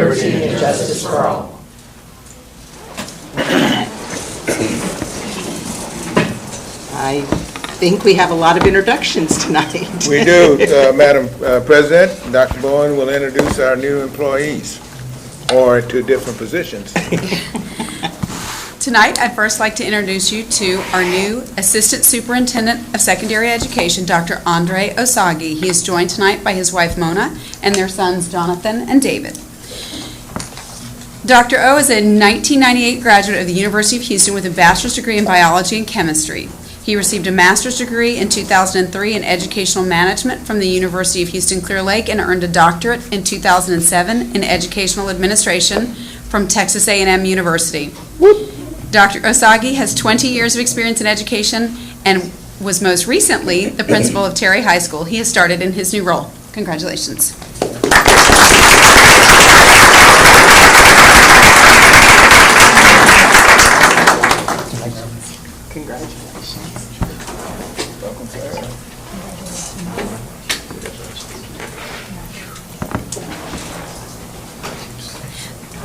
liberty, and justice for all. I think we have a lot of introductions tonight. We do. Madam President, Dr. Bowen will introduce our new employees, or to different positions. Tonight, I'd first like to introduce you to our new Assistant Superintendent of Secondary Education, Dr. Andre Osagi. He is joined tonight by his wife, Mona, and their sons, Jonathan and David. Dr. O is a 1998 graduate of the University of Houston with a bachelor's degree in biology and chemistry. He received a master's degree in 2003 in educational management from the University of Houston Clear Lake and earned a doctorate in 2007 in educational administration from Texas A&M University. Dr. Osagi has 20 years of experience in education and was most recently the principal of Terry High School. He has started in his new role. Congratulations.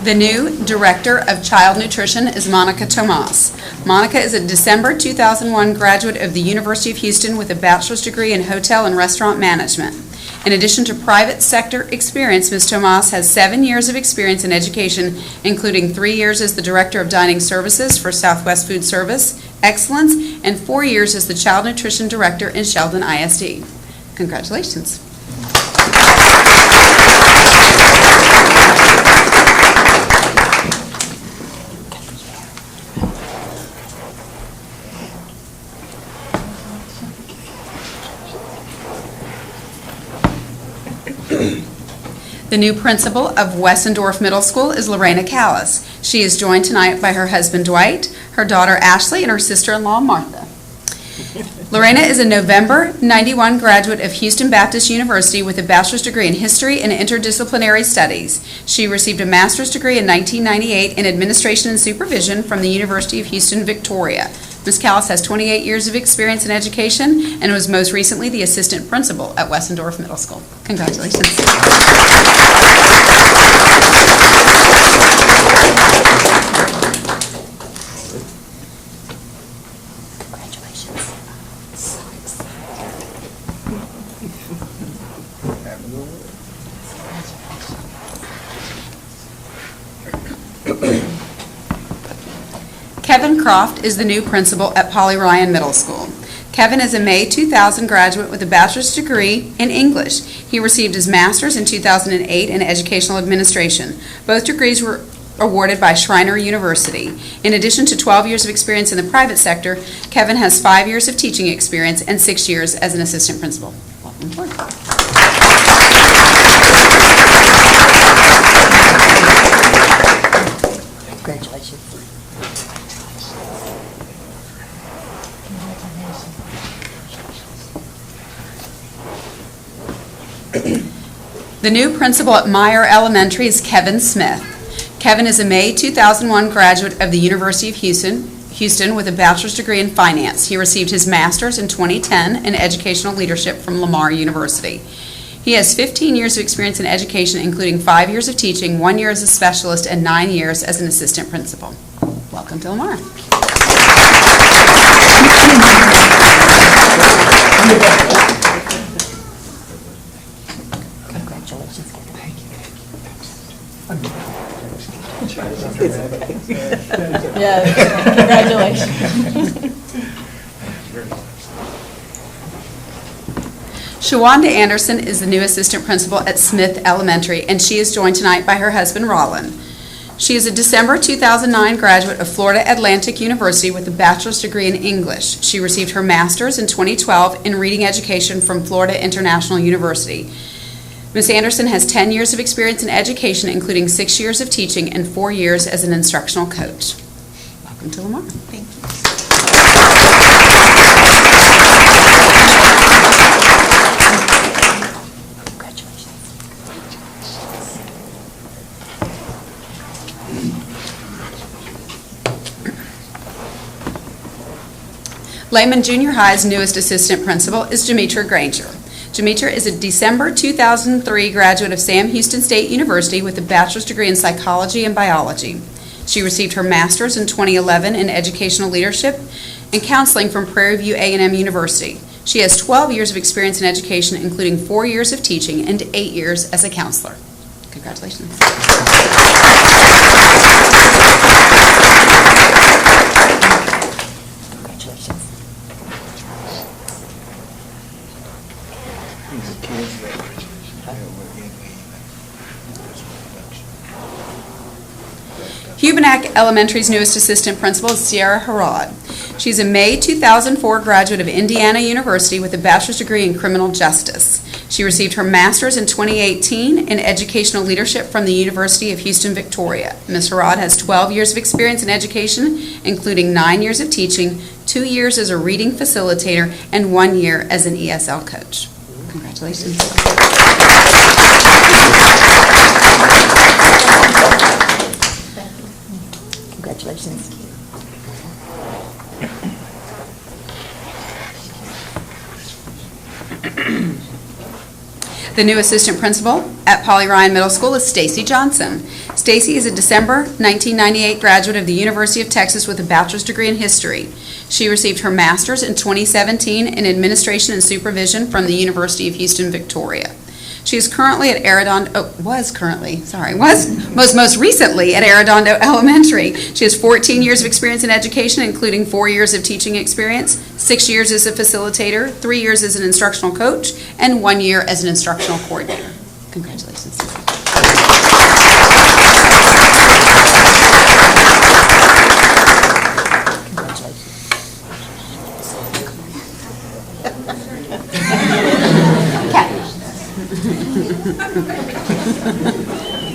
The new Director of Child Nutrition is Monica Tomas. Monica is a December 2001 graduate of the University of Houston with a bachelor's degree in hotel and restaurant management. In addition to private sector experience, Ms. Tomas has 7 years of experience in education, including 3 years as the Director of Dining Services for Southwest Food Service Excellence and 4 years as the Child Nutrition Director in Sheldon ISD. Congratulations. The new principal of Westendorf Middle School is Lorena Callis. She is joined tonight by her husband Dwight, her daughter Ashley, and her sister-in-law Martha. Lorena is a November '91 graduate of Houston Baptist University with a bachelor's degree in history and interdisciplinary studies. She received a master's degree in 1998 in administration and supervision from the University of Houston, Victoria. Ms. Callis has 28 years of experience in education and was most recently the assistant principal at Westendorf Middle School. Congratulations. Kevin Croft is the new principal at Polly Ryan Middle School. Kevin is a May 2000 graduate with a bachelor's degree in English. He received his master's in 2008 in educational administration. Both degrees were awarded by Schreiner University. In addition to 12 years of experience in the private sector, Kevin has 5 years of teaching experience and 6 years as an assistant principal. Welcome aboard. Congratulations. The new principal at Meyer Elementary is Kevin Smith. Kevin is a May 2001 graduate of the University of Houston with a bachelor's degree in finance. He received his master's in 2010 in educational leadership from Lamar University. He has 15 years of experience in education, including 5 years of teaching, 1 year as a specialist, and 9 years as an assistant principal. Welcome to Lamar. Congratulations. Thank you. Yes, congratulations. Shawanda Anderson is the new assistant principal at Smith Elementary, and she is joined tonight by her husband, Rollin. She is a December 2009 graduate of Florida Atlantic University with a bachelor's degree in English. She received her master's in 2012 in reading education from Florida International University. Ms. Anderson has 10 years of experience in education, including 6 years of teaching and 4 years as an instructional coach. Welcome to Lamar. Thank you. Lehman Junior High's newest assistant principal is Demetra Granger. Demetra is a December 2003 graduate of Sam Houston State University with a bachelor's degree in psychology and biology. She received her master's in 2011 in educational leadership and counseling from Prairie View A&M University. She has 12 years of experience in education, including 4 years of teaching and 8 years as a counselor. Congratulations. Congratulations. Hubenack Elementary's newest assistant principal is Sierra Harrod. She's a May 2004 graduate of Indiana University with a bachelor's degree in criminal justice. She received her master's in 2018 in educational leadership from the University of Houston, Victoria. Ms. Harrod has 12 years of experience in education, including 9 years of teaching, 2 years as a reading facilitator, and 1 year as an ESL coach. Congratulations. Congratulations. The new assistant principal at Polly Ryan Middle School is Stacy Johnson. Stacy is a December 1998 graduate of the University of Texas with a bachelor's degree in history. She received her master's in 2017 in administration and supervision from the University of Houston, Victoria. She is currently at most recently at Arredondo Elementary. She has 14 years of experience in education, including 4 years of teaching experience, 6 years as a facilitator, 3 years as an instructional coach, and 1 year as an instructional coordinator. Congratulations.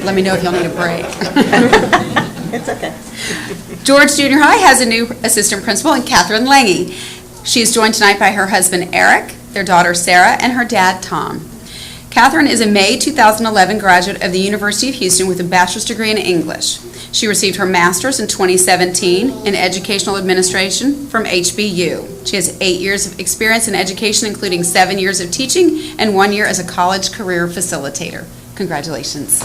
Let me know if y'all need a break. It's okay. George Junior High has a new assistant principal in Catherine Lange. She is joined tonight by her husband Eric, their daughter Sarah, and her dad Tom. Catherine is a May 2011 graduate of the University of Houston with a bachelor's degree in English. She received her master's in 2017 in educational administration from HBU. She has 8 years of experience in education, including 7 years of teaching and 1 year as a college career facilitator. Congratulations.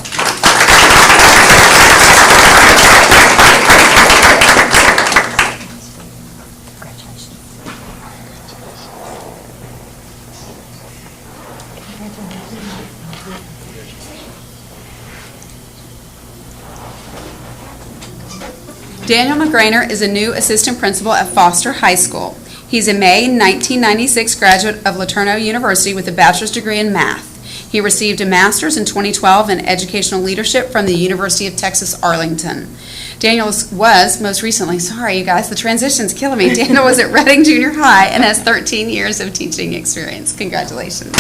Daniel McGrainer is a new assistant principal at Foster High School. He's a May 1996 graduate of LeTourneau University with a bachelor's degree in math. He received a master's in 2012 in educational leadership from the University of Texas, Arlington. Daniel was most recently, sorry you guys, the transition's killing me. Daniel was at Reading Junior High and has 13 years of teaching experience. Congratulations.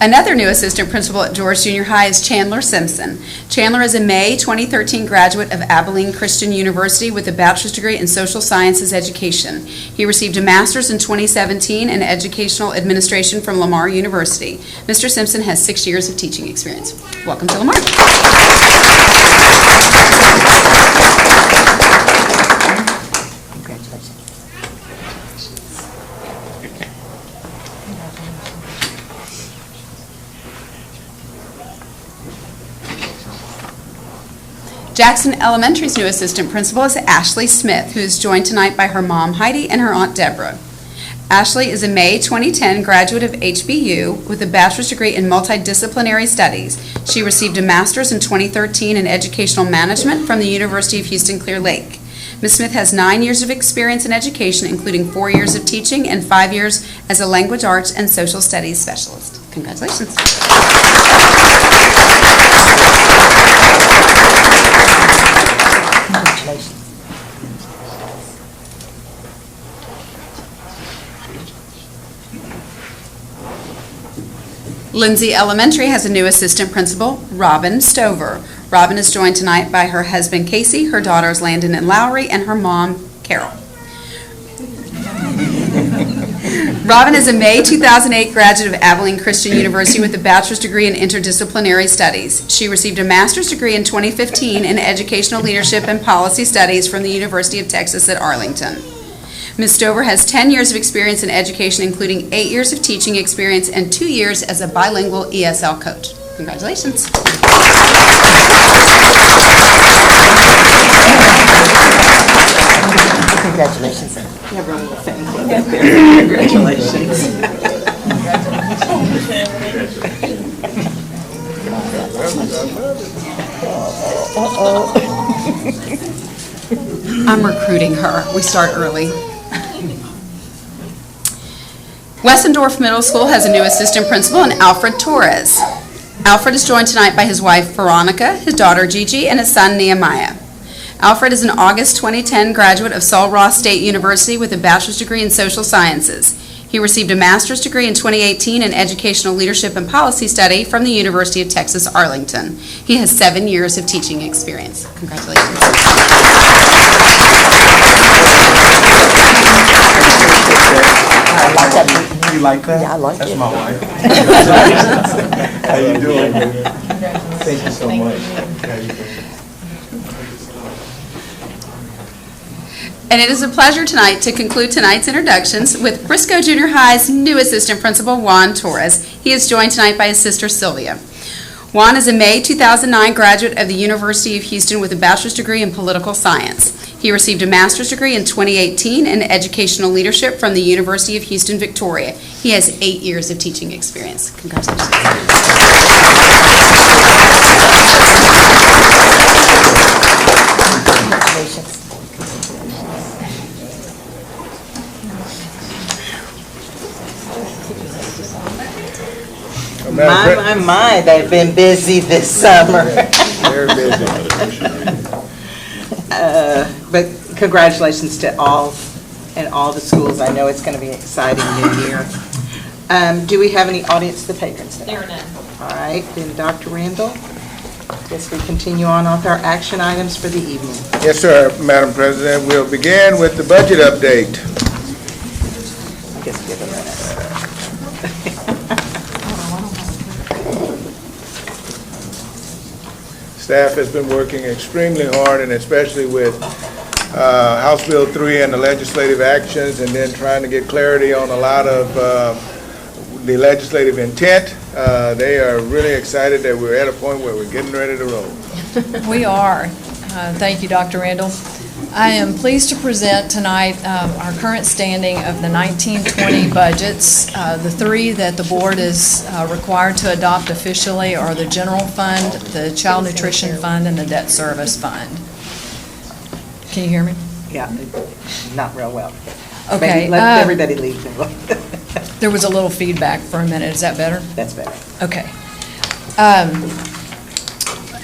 Another new assistant principal at George Junior High is Chandler Simpson. Chandler is a May 2013 graduate of Abilene Christian University with a bachelor's degree in social sciences education. He received a master's in 2017 in educational administration from Lamar University. Mr. Simpson has 6 years of teaching experience. Welcome to Lamar. Jackson Elementary's new assistant principal is Ashley Smith, who is joined tonight by her mom, Heidi, and her aunt, Deborah. Ashley is a May 2010 graduate of HBU with a bachelor's degree in multidisciplinary studies. She received a master's in 2013 in educational management from the University of Houston Clear Lake. Ms. Smith has 9 years of experience in education, including 4 years of teaching and 5 years as a language arts and social studies specialist. Congratulations. Congratulations. Lindsay Elementary has a new assistant principal, Robin Stover. Robin is joined tonight by her husband, Casey, her daughters, Landon and Lowry, and her mom, Carol. Robin is a May 2008 graduate of Abilene Christian University with a bachelor's degree in interdisciplinary studies. She received a master's degree in 2015 in educational leadership and policy studies from the University of Texas at Arlington. Ms. Stover has 10 years of experience in education, including 8 years of teaching experience and 2 years as a bilingual ESL coach. Congratulations. Congratulations. Everyone will thank you back there. Congratulations. I'm recruiting her. We start early. Wessendorf Middle School has a new assistant principal in Alfred Torres. Alfred is joined tonight by his wife Veronica, his daughter Gigi, and his son Nehemiah. Alfred is an August 2010 graduate of Sul Ross State University with a bachelor's degree in social sciences. He received a master's degree in 2018 in educational leadership and policy study from the University of Texas Arlington. He has 7 years of teaching experience. Congratulations. I like that. You like that? Yeah, I like That's it. my wife. How you doing, baby? Thank you so much. How you doing? And it is a pleasure tonight to conclude tonight's introductions with Briscoe Junior High's new assistant principal, Juan Torres. He is joined tonight by his sister, Sylvia. Juan is a May 2009 graduate of the University of Houston with a bachelor's degree in political science. He received a master's degree in 2018 in educational leadership from the University of Houston, Victoria. He has 8 years of teaching experience. Congratulations. Congratulations. My, they've been busy this summer. Very busy. But congratulations to all and all the schools. I know it's going to be an exciting new year. Do we have any audience to patrons? There are none. All right, then Dr. Randall, guess we continue on with our action items for the evening. Yes, sir, Madam President. We'll begin with the budget update. I guess give a minute. Staff has been working extremely hard, and especially with House Bill 3 and the legislative actions, and then trying to get clarity on a lot of the legislative intent. They are really excited that we're at a point where we're getting ready to roll. We are. Thank you, Dr. Randall. I am pleased to present tonight our current standing of the 1920 budgets. The three that the board is required to adopt officially are the general fund, the child nutrition fund, and the debt service fund. Can you hear me? Yeah, not real well. Okay. Maybe let everybody leave. There was a little feedback for a minute. Is that better? That's better. Okay.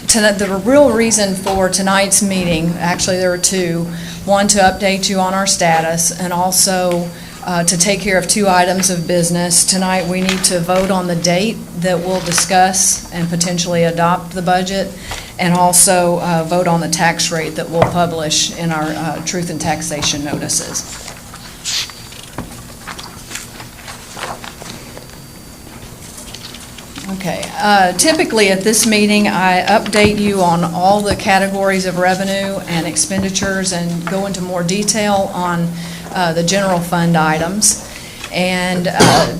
The real reason for tonight's meeting, actually there are two. One, to update you on our status, and also to take care of 2 items of business. Tonight we need to vote on the date that we'll discuss and potentially adopt the budget, and also vote on the tax rate that we'll publish in our truth and taxation notices. Okay. Typically at this meeting, I update you on all the categories of revenue and expenditures and go into more detail on the general fund items. And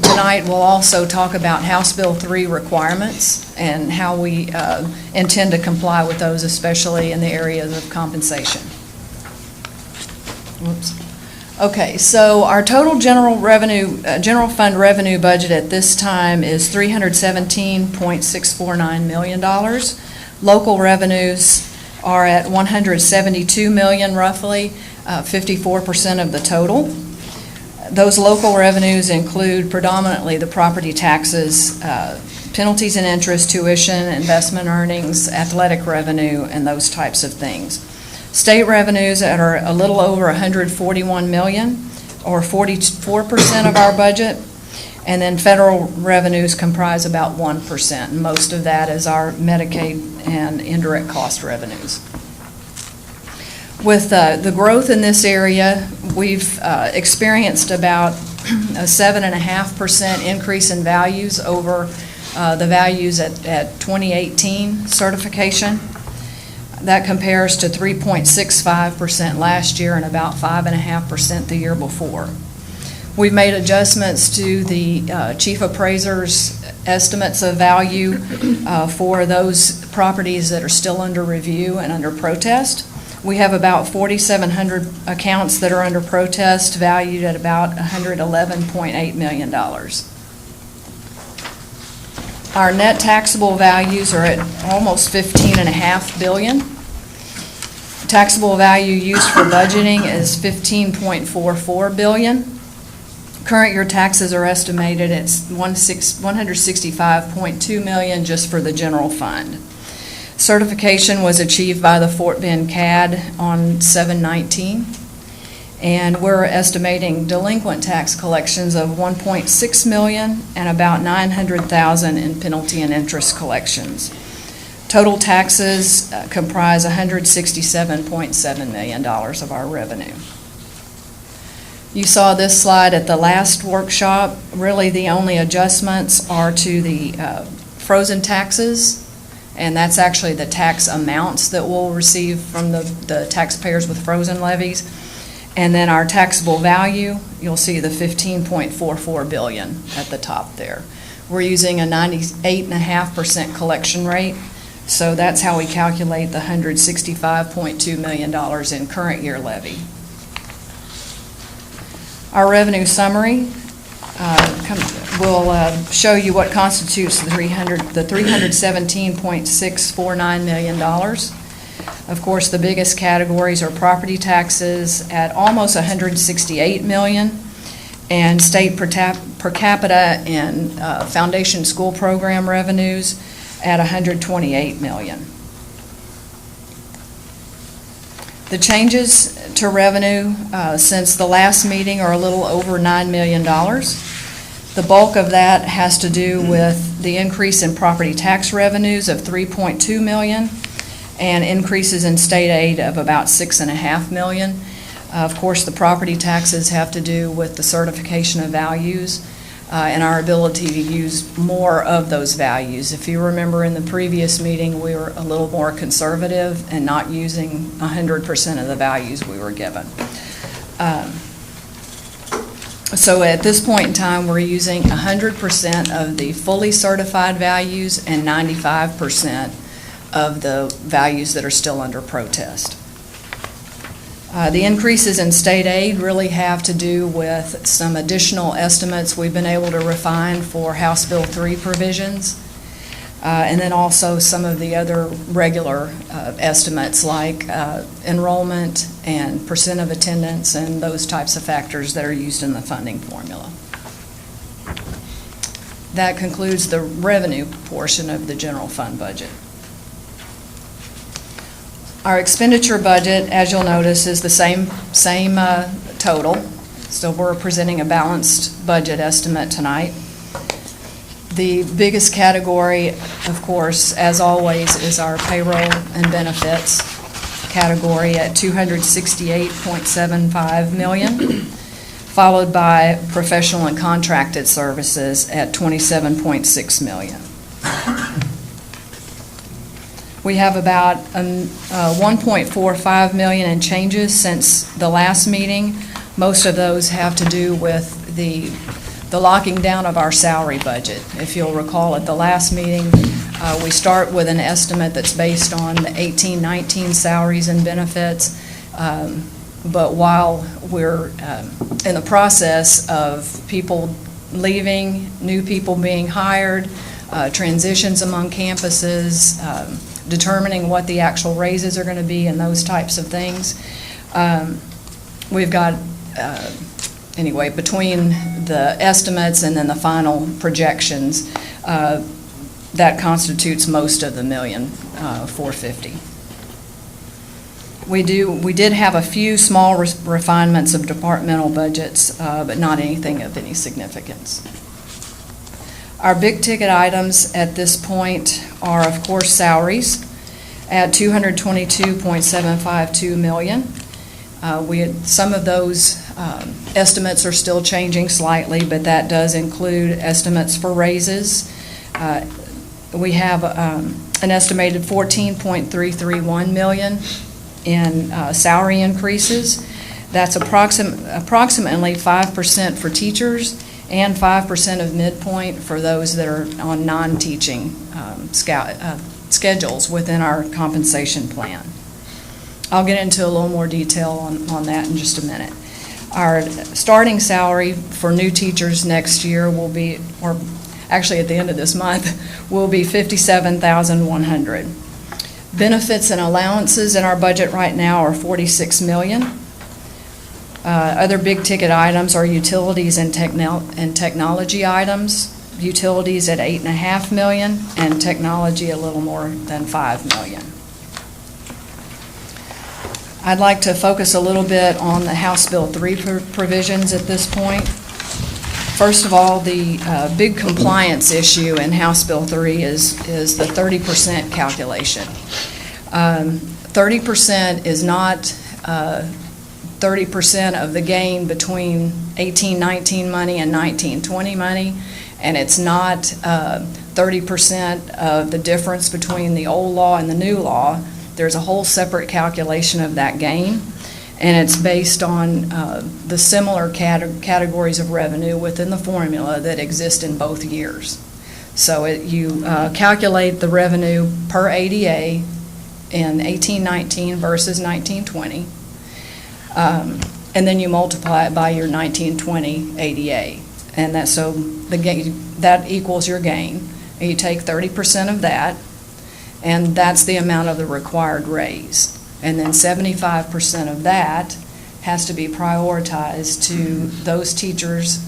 tonight we'll also talk about House Bill 3 requirements and how we intend to comply with those, especially in the areas of compensation. Whoops. Okay, so our total general fund revenue budget at this time is $317.649 million. Local revenues are at $172 million, roughly, 54% of the total. Those local revenues include predominantly the property taxes, penalties and interest, tuition, investment earnings, athletic revenue, and those types of things. State revenues that are a little over $141 million, or 44% of our budget, and then federal revenues comprise about 1%, and most of that is our Medicaid and indirect cost revenues. With the growth in this area, we've experienced about a 7.5% increase in values over the values at 2018 certification. That compares to 3.65% last year and about 5.5% the year before. We've made adjustments to the chief appraiser's estimates of value for those properties that are still under review and under protest. We have about 4,700 accounts that are under protest, valued at about $111.8 million. Our net taxable values are at almost $15.5 billion. Taxable value used for budgeting is $15.44 billion. Current year taxes are estimated at $165.2 million just for the general fund. Certification was achieved by the Fort Bend CAD on 7/19, and we're estimating delinquent tax collections of $1.6 million and about $900,000 in penalty and interest collections. Total taxes comprise $167.7 million of our revenue. You saw this slide at the last workshop. Really, the only adjustments are to the frozen taxes, and that's actually the tax amounts that we'll receive from the taxpayers with frozen levies. And then our taxable value, you'll see the $15.44 billion at the top there. We're using a 98.5% collection rate, so that's how we calculate the $165.2 million in current year levy. Our revenue summary will show you what constitutes the $317.649 million. Of course, the biggest categories are property taxes at almost $168 million, and state per capita and foundation school program revenues at $128 million. The changes to revenue since the last meeting are a little over $9 million. The bulk of that has to do with the increase in property tax revenues of $3.2 million and increases in state aid of about $6.5 million. Of course, the property taxes have to do with the certification of values and our ability to use more of those values. If you remember in the previous meeting, we were a little more conservative and not using 100% of the values we were given. So at this point in time, we're using 100% of the fully certified values and 95% of the values that are still under protest. The increases in state aid really have to do with some additional estimates we've been able to refine for House Bill 3 provisions, and then also some of the other regular estimates like enrollment and percent of attendance and those types of factors that are used in the funding formula. That concludes the revenue portion of the general fund budget. Our expenditure budget, as you'll notice, is the same total. So we're presenting a balanced budget estimate tonight. The biggest category, of course, as always, is our payroll and benefits category at $268.75 million, followed by professional and contracted services at $27.6 million. We have about $1.45 million in changes since the last meeting. Most of those have to do with the locking down of our salary budget. If you'll recall, at the last meeting, we start with an estimate that's based on the 18-19 salaries and benefits. But while we're in the process of people leaving, new people being hired, transitions among campuses, determining what the actual raises are going to be and those types of things. We've got, anyway, between the estimates and then the final projections, that constitutes most of the $1,450,000. We did have a few small refinements of departmental budgets, but not anything of any significance. Our big ticket items at this point are, of course, salaries at $222.752 million. Some of those estimates are still changing slightly, but that does include estimates for raises. We have an estimated $14.331 million in salary increases. That's approximately 5% for teachers and 5% of midpoint for those that are on non-teaching schedules within our compensation plan. I'll get into a little more detail on that in just a minute. Our starting salary for new teachers next year will be, or actually at the end of this month, will be $57,100. Benefits and allowances in our budget right now are $46 million. Other big ticket items are utilities and technology items. Utilities at $8.5 million and technology a little more than $5 million. I'd like to focus a little bit on the House Bill 3 provisions at this point. First of all, the big compliance issue in House Bill 3 is the 30% calculation. 30% is not 30% of the gain between 18-19 money and 19-20 money, and it's not 30% of the difference between the old law and the new law. There's a whole separate calculation of that gain, and it's based on the similar categories of revenue within the formula that exist in both years. So you calculate the revenue per ADA in 18-19 versus 19-20, and then you multiply it by your 19-20 ADA, and that equals your gain. And you take 30% of that, and that's the amount of the required raise. And then 75% of that has to be prioritized to those teachers,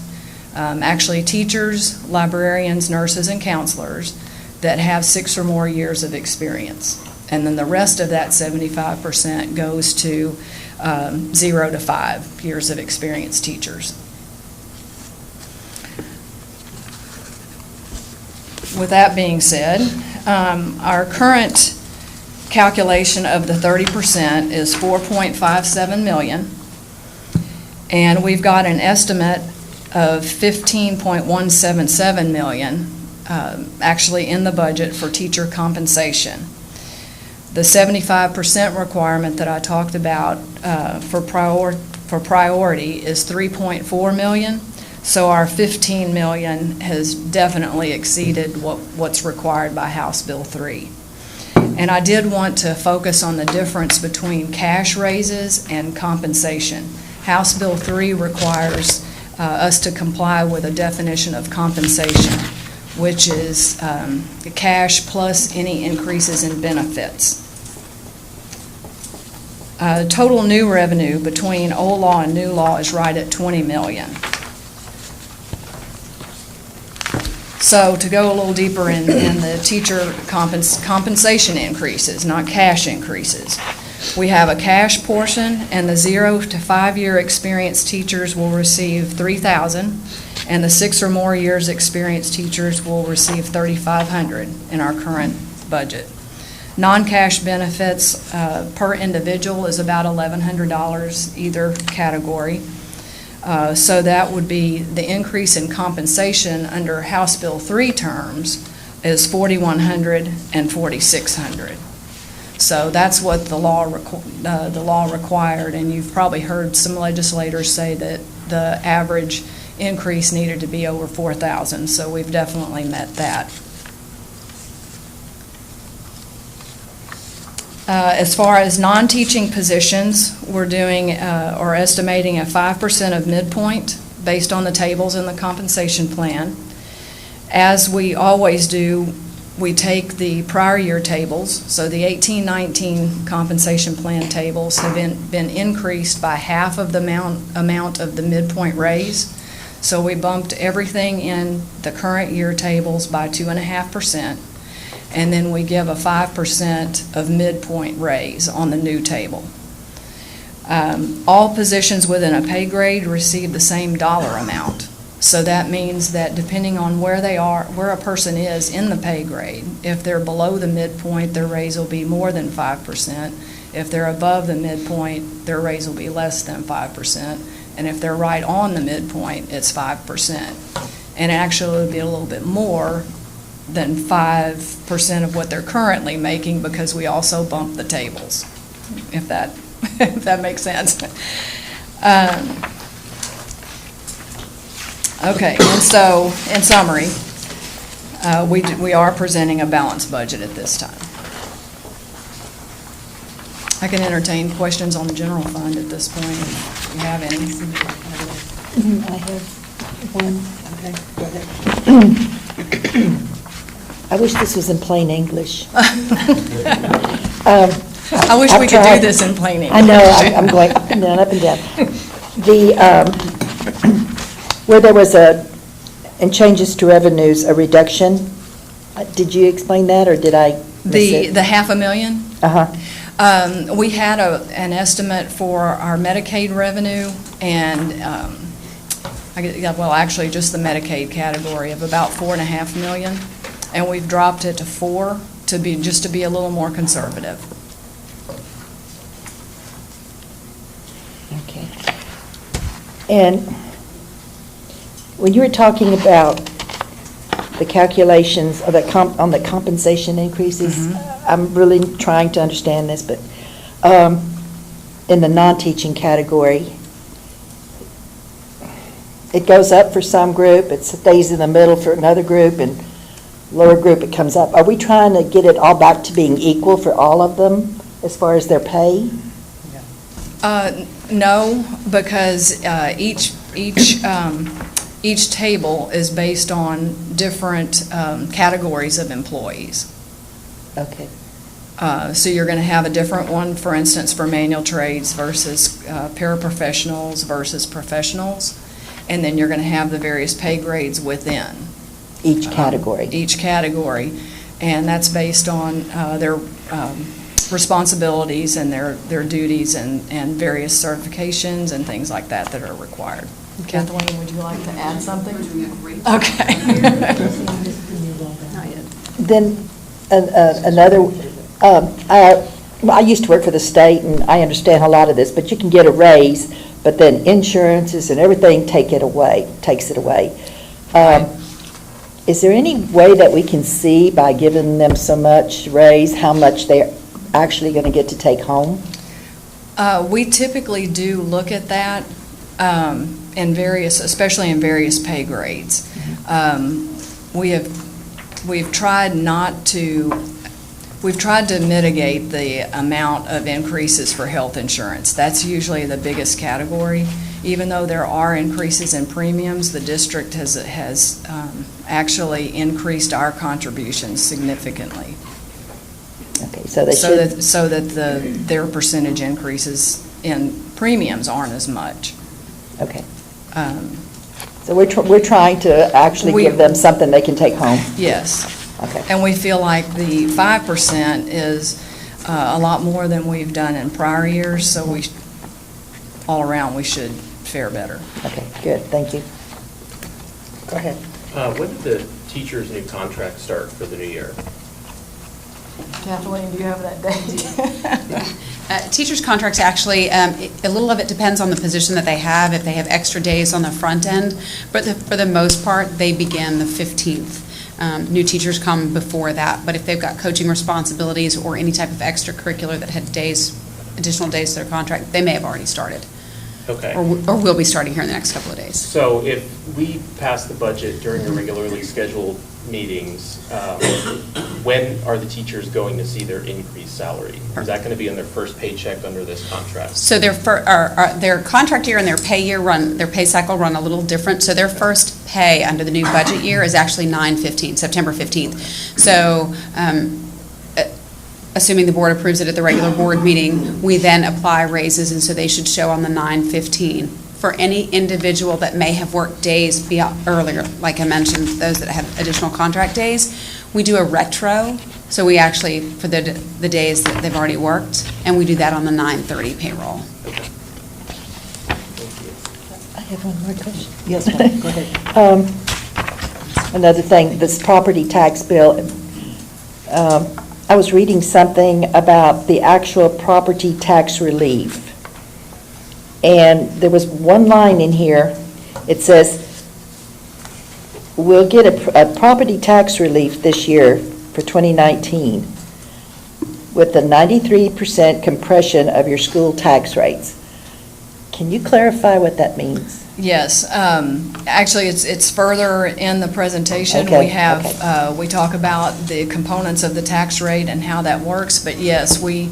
actually teachers, librarians, nurses, and counselors that have 6 or more years of experience. And then the rest of that 75% goes to 0 to 5 years of experience teachers. With that being said, our current calculation of the 30% is $4.57 million, and we've got an estimate of $15.177 million actually in the budget for teacher compensation. The 75% requirement that I talked about for priority is $3.4 million. So our $15 million has definitely exceeded what's required by House Bill 3. And I did want to focus on the difference between cash raises and compensation. House Bill 3 requires us to comply with a definition of compensation, which is cash plus any increases in benefits. Total new revenue between old law and new law is right at $20 million. So to go a little deeper in the teacher compensation increases, not cash increases, we have a cash portion, and the 0 to 5 year experienced teachers will receive $3,000, and the 6 or more years experienced teachers will receive $3,500 in our current budget. Non-cash benefits per individual is about $1,100 either category. So that would be the increase in compensation under House Bill 3 terms is $4,100 and $4,600. So that's what the law required, and you've probably heard some legislators say that the average increase needed to be over $4,000. So we've definitely met that. As far as non-teaching positions, we're doing or estimating a 5% of midpoint based on the tables in the compensation plan. As we always do, we take the prior year tables, so the 18-19 compensation plan tables have been increased by half of the amount of the midpoint raise. So we bumped everything in the current year tables by 2.5%. And then we give a 5% of midpoint raise on the new table. All positions within a pay grade receive the same dollar amount. So that means that depending on where they are, where a person is in the pay grade, if they're below the midpoint, their raise will be more than 5%. If they're above the midpoint, their raise will be less than 5%. And if they're right on the midpoint, it's 5%. And actually, it would be a little bit more than 5% of what they're currently making because we also bump the tables, if that, if that makes sense. Okay, and so, in summary, we are presenting a balanced budget at this time. I can entertain questions on the general fund at this point, if you have any. I have one. Okay, go ahead. I wish this was in plain English. I wish we could do this in plain English. I know, I'm going up and down, up and down. Where there was in changes to revenues, a reduction, did you explain that, or did I miss it? The $500,000? Uh-huh. We had an estimate for our Medicaid revenue and, actually just the Medicaid category of about $4.5 million, and we've dropped it to $4 just to be a little more conservative. Okay. And when you were talking about the calculations of on the compensation increases, I'm really trying to understand this, but in the non-teaching category, it goes up for some group, it stays in the middle for another group, and lower group it comes up. Are we trying to get it all back to being equal for all of them as far as their pay? No, because each table is based on different categories of employees. Okay. So you're going to have a different one, for instance, for manual trades versus paraprofessionals versus professionals, and then you're going to have the various pay grades within Each category. Each category, and that's based on their responsibilities and their duties and various certifications and things like that that are required. Kathleen, would you like to add something? Okay. Then another, I used to work for the state, and I understand a lot of this, but you can get a raise, but then insurances and everything takes it away. Is there any way that we can see by giving them so much raise, how much they're actually going to get to take home? We typically do look at that especially in various pay grades. We've tried to mitigate the amount of increases for health insurance. That's usually the biggest category. Even though there are increases in premiums, the district has actually increased our contributions significantly. Okay, so they should. So that their percentage increases in premiums aren't as much. Okay. So we're trying to actually give them something they can take home? Yes. Okay. And we feel like the 5% is a lot more than we've done in prior years, so all around we should fare better. Okay, good, thank you. Go ahead. When did the teacher's new contract start for the new year? Kathleen, do you have that date? Teachers' contracts actually, a little of it depends on the position that they have, if they have extra days on the front end, but for the most part, they begin the 15th. New teachers come before that, but if they've got coaching responsibilities or any type of extracurricular that had additional days to their contract, they may have already started. Okay. Or will be starting here in the next couple of days. So if we pass the budget during the regularly scheduled meetings, when are the teachers going to see their increased salary? Is that going to be on their first paycheck under this contract? So their contract year and their pay cycle run a little different. So their first pay under the new budget year is actually September 15th. So assuming the board approves it at the regular board meeting, we then apply raises, and so they should show on the 9/15. For any individual that may have worked days earlier, like I mentioned, those that have additional contract days, we do a retro. So we actually, for the days that they've already worked, and we do that on the 9/30 payroll. Okay. I have one more question. Yes, ma'am, go ahead. Another thing, this property tax bill, I was reading something about the actual property tax relief. And there was one line in here, it says, we'll get a property tax relief this year for 2019 with the 93% compression of your school tax rates. Can you clarify what that means? Yes, actually, it's further in the presentation. Okay, We have, okay. we talk about the components of the tax rate and how that works, but yes, we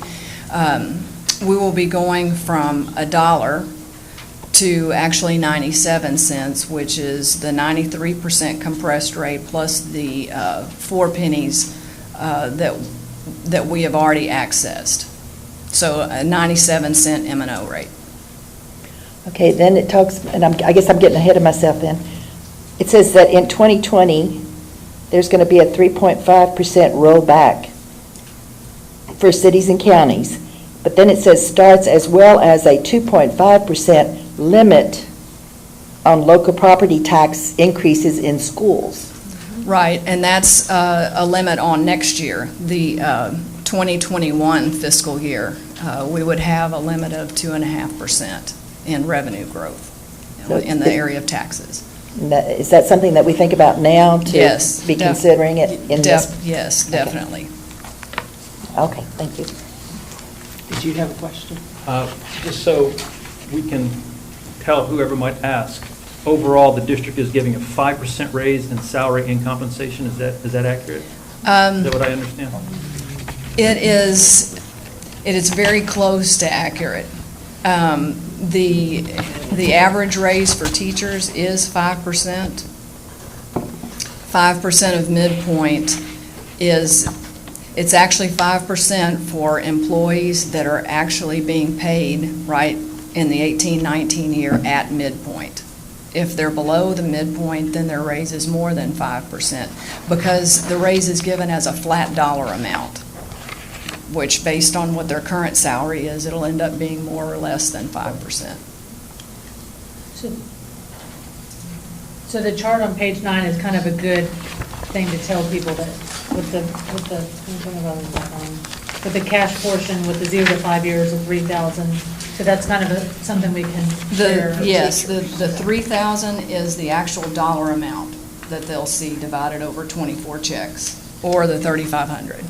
will be going from $1 to actually 97 cents, which is the 93% compressed rate plus the 4 pennies that we have already accessed. So a 97-cent M&O rate. Okay, then it talks, and I guess I'm getting ahead of myself then. It says that in 2020, there's going to be a 3.5% rollback for cities and counties. But then it says starts as well as a 2.5% limit on local property tax increases in schools. Right, and that's a limit on next year, the 2021 fiscal year. We would have a limit of 2.5% in revenue growth in the area of taxes. Is that something that we think about now to Yes, be considering it in this? Yes, definitely. Okay, thank you. Did you have a question? Just so we can tell whoever might ask, overall, the district is giving a 5% raise in salary and compensation. Is that accurate? Is that what I understand? It is very close to accurate. The average raise for teachers is 5%. 5% of midpoint it's actually 5% for employees that are actually being paid right in the 18-19 year at midpoint. If they're below the midpoint, then their raise is more than 5%, because the raise is given as a flat dollar amount, which based on what their current salary is, it'll end up being more or less than 5%. So the chart on page 9 is kind of a good thing to tell people that with the cash portion with the 0 to 5 years of 3,000. So that's kind of something we can share. Yes, the 3,000 is the actual dollar amount that they'll see divided over 24 checks, or the 3,500.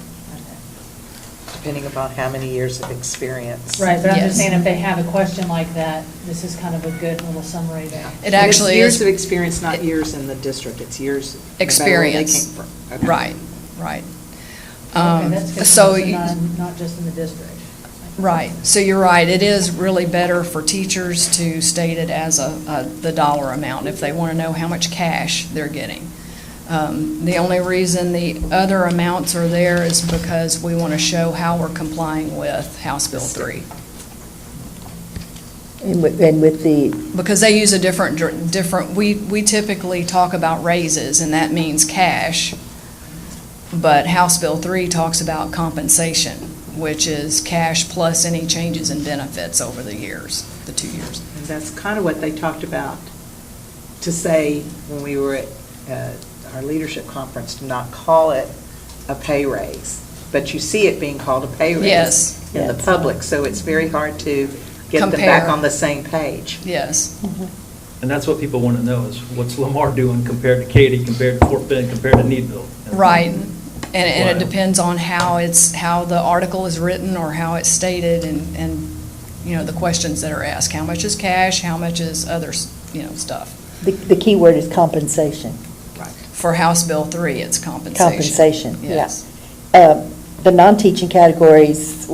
Depending upon how many years of experience. Right, but I'm just Yes. saying if they have a question like that, this is kind of a good little summary there. It actually It's years is of experience, not years in the district. It's years. no matter where they experience. came from. Okay. Right. Okay, that's good. So, Not just in the district. right, so you're right, it is really better for teachers to state it as the dollar amount if they want to know how much cash they're getting. The only reason the other amounts are there is because we want to show how we're complying with House Bill 3. And with the, Because they use a different, we typically talk about raises, and that means cash, but House Bill 3 talks about compensation, which is cash plus any changes in benefits over the years, the 2 years. And that's kind of what they talked about, to say when we were at our leadership conference, to not call it a pay raise, but you see it being called a pay raise Yes. in the Yes. public, so it's very hard to get them Compare. back on the same page. Yes. And that's what people want to know, is what's Lamar doing compared to Katy, compared to Fort Bend, compared to Needville? Right. And it Wow. depends on how the article is written or how it's stated and, you know, the questions that are asked. How much is cash? How much is other, stuff? the key word is compensation. For House Bill 3, it's compensation. Compensation, yeah. Yes. The non-teaching categories,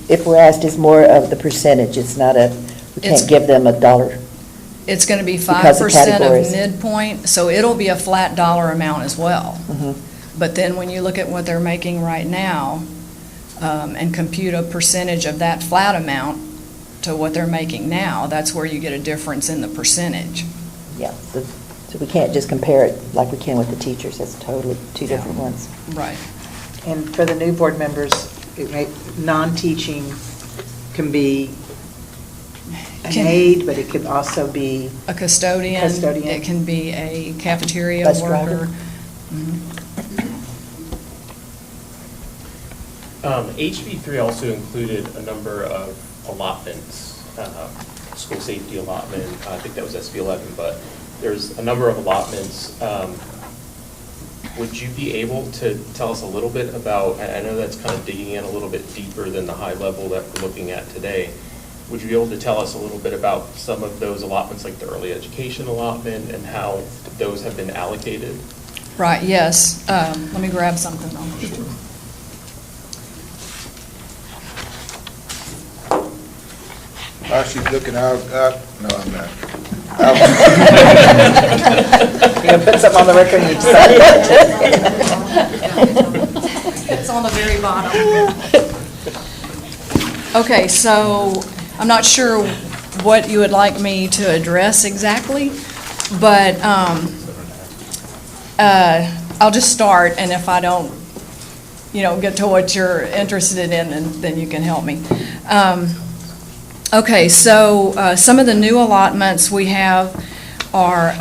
if we're asked, is more of the percentage. It's not we It's- can't give them a dollar. It's going to be Because of 5% categories. of midpoint, so it'll be a flat dollar amount as well. Mhm. But then when you look at what they're making right now, and compute a percentage of that flat amount to what they're making now, that's where you get a difference in the percentage. Yeah, so we can't just compare it like we can with the teachers. It's totally two different ones. Right. And for the new board members, non-teaching can be an aide, but it could also be A custodian. Custodian. It can be a cafeteria Bus worker. driver. Mhm. HB3 also included a number of allotments, school safety allotment, I think that was SB11, but there's a number of allotments. Would you be able to tell us a little bit about, I know that's kind of digging in a little bit deeper than the high level that we're looking at today. Would you be able to tell us a little bit about some of those allotments, like the early education allotment, and how those have been allocated? Right, yes. Let me grab something though. While she's looking out, no, I'm not. You gonna put something on the record and you decide? It's on the very bottom. Okay, so I'm not sure what you would like me to address exactly, but I'll just start, and if I don't, get to what you're interested in, then you can help me. Okay, so some of the new allotments we have are,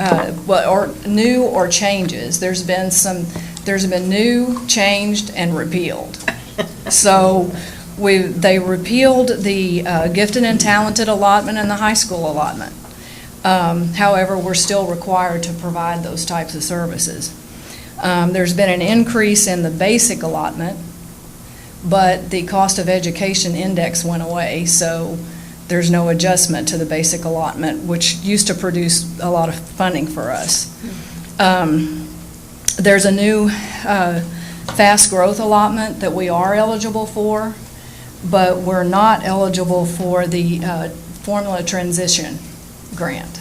or new or changes. There's been new, changed, and repealed. So they repealed the gifted and talented allotment and the high school allotment. However, we're still required to provide those types of services. There's been an increase in the basic allotment, but the cost of education index went away, so there's no adjustment to the basic allotment, which used to produce a lot of funding for us. There's a new fast growth allotment that we are eligible for, but we're not eligible for the formula transition grant.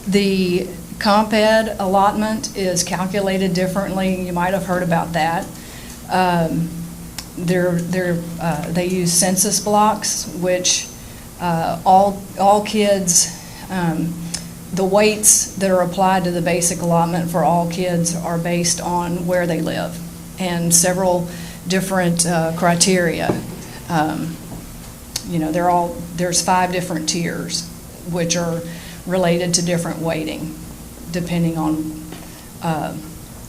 The comp ed allotment is calculated differently. You might have heard about that. They use census blocks, which all kids, the weights that are applied to the basic allotment for all kids are based on where they live, and several different criteria. There's 5 different tiers, which are related to different weighting, depending on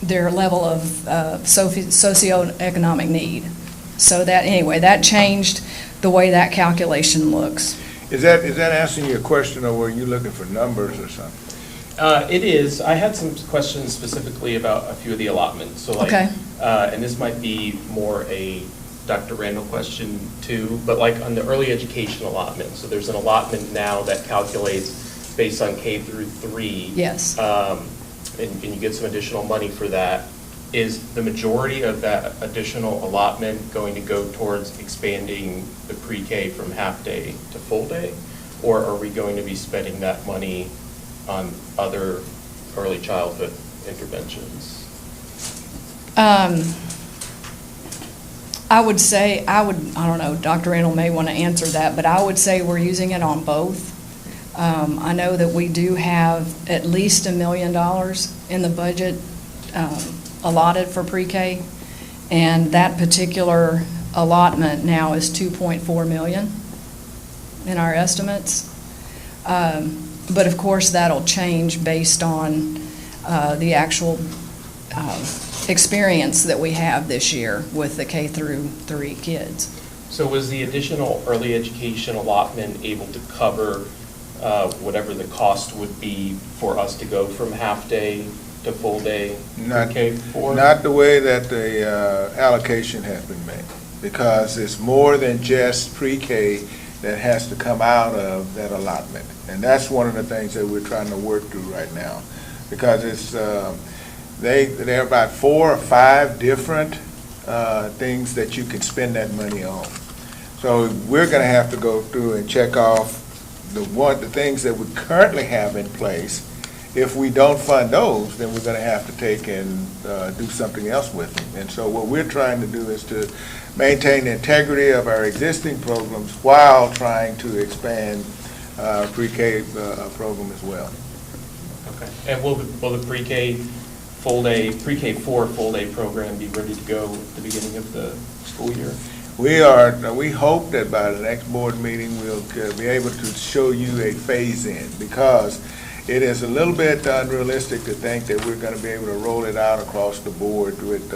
their level of socioeconomic need. So that changed the way that calculation looks. Is that answering your question, or were you looking for numbers or something? It is. I had some questions specifically about a few of the allotments. So Okay. And this might be more a Dr. Randall question too, but like on the early education allotment, so there's an allotment now that calculates based on K through 3. Yes. And you get some additional money for that. Is the majority of that additional allotment going to go towards expanding the pre-K from half-day to full-day? Or are we going to be spending that money on other early childhood interventions? I would say, I don't know, Dr. Randall may want to answer that, but I would say we're using it on both. I know that we do have at least $1 million in the budget allotted for pre-K, and that particular allotment now is $2.4 million in our estimates. But of course, that'll change based on the actual experience that we have this year with the K through 3 kids. So was the additional early education allotment able to cover whatever the cost would be for us to go from half-day to full-day K-4? Not the way that the allocation has been made, because it's more than just pre-K that has to come out of that allotment. And that's one of the things that we're trying to work through right now, because it's there are about 4 or 5 different things that you can spend that money on. So we're going to have to go through and check off the things that we currently have in place. If we don't fund those, then we're going to have to take and do something else with them. And so what we're trying to do is to maintain the integrity of our existing programs while trying to expand our pre-K program as well. Okay. And will the pre-K Pre-K4 full-day program be ready to go at the beginning of the school year? We hope that by the next board meeting, we'll be able to show you a phase-in, because it is a little bit unrealistic to think that we're going to be able to roll it out across the board with,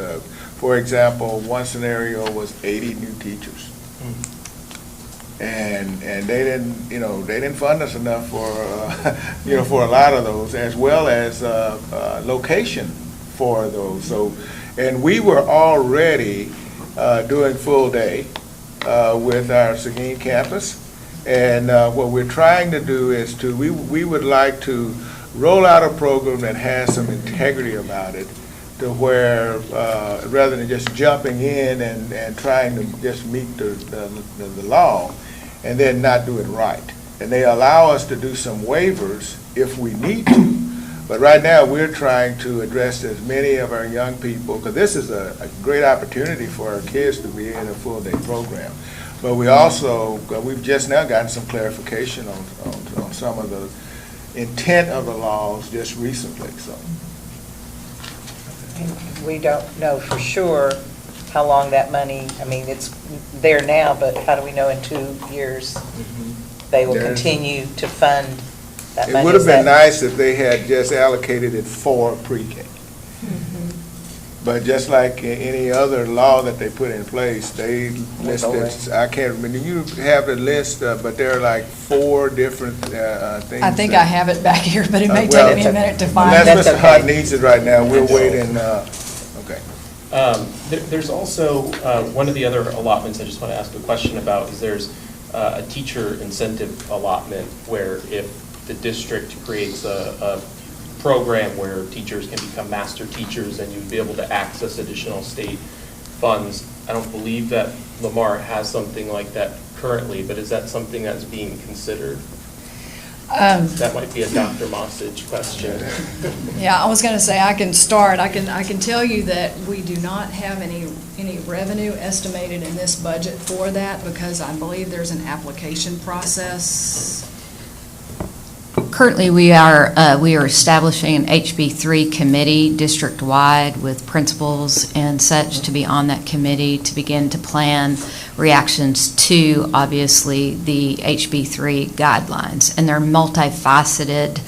for example, one scenario was 80 new teachers. And they didn't fund us enough for, for a lot of those, as well as location for those. So, and we were already doing full day with our Seguin campus. And what we're trying to do is we would like to roll out a program that has some integrity about it, to where rather than just jumping in and trying to just meet the law and then not do it right. And they allow us to do some waivers if we need to. But right now, we're trying to address as many of our young people, because this is a great opportunity for our kids to be in a full-day program. But we've just now gotten some clarification on some of the intent of the laws just recently, so. And we don't know for sure how long that money, I mean, it's there now, but how do we know in 2 years they will continue to fund that money? It would have been nice if they had just allocated it for pre-K. But just like any other law that they put in place, they listed, I can't remember, you have the list, but there are like 4 different things. I think I have it back here, but it may take me a minute to find it. Unless Mr. Hunt needs it right now, we're waiting, okay. There's also, one of the other allotments I just want to ask a question about is there's a teacher incentive allotment where if the district creates a program where teachers can become master teachers and you'd be able to access additional state funds. I don't believe that Lamar has something like that currently, but is that something that's being considered? That might be a Dr. Mossage question. Yeah, I was going to say, I can start. I can tell you that we do not have any revenue estimated in this budget for that, because I believe there's an application process. Currently, we are establishing an HB3 committee district-wide with principals and such to be on that committee to begin to plan reactions to, obviously, the HB3 guidelines. And they're multifaceted,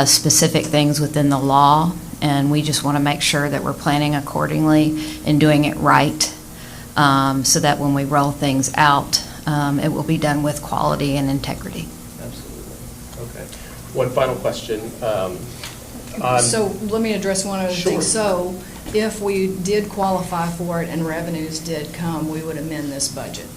specific things within the law, and we just want to make sure that we're planning accordingly and doing it right, so that when we roll things out, it will be done with quality and integrity. One final question. So let me address one other thing. Sure. So if we did qualify for it and revenues did come, we would amend this budget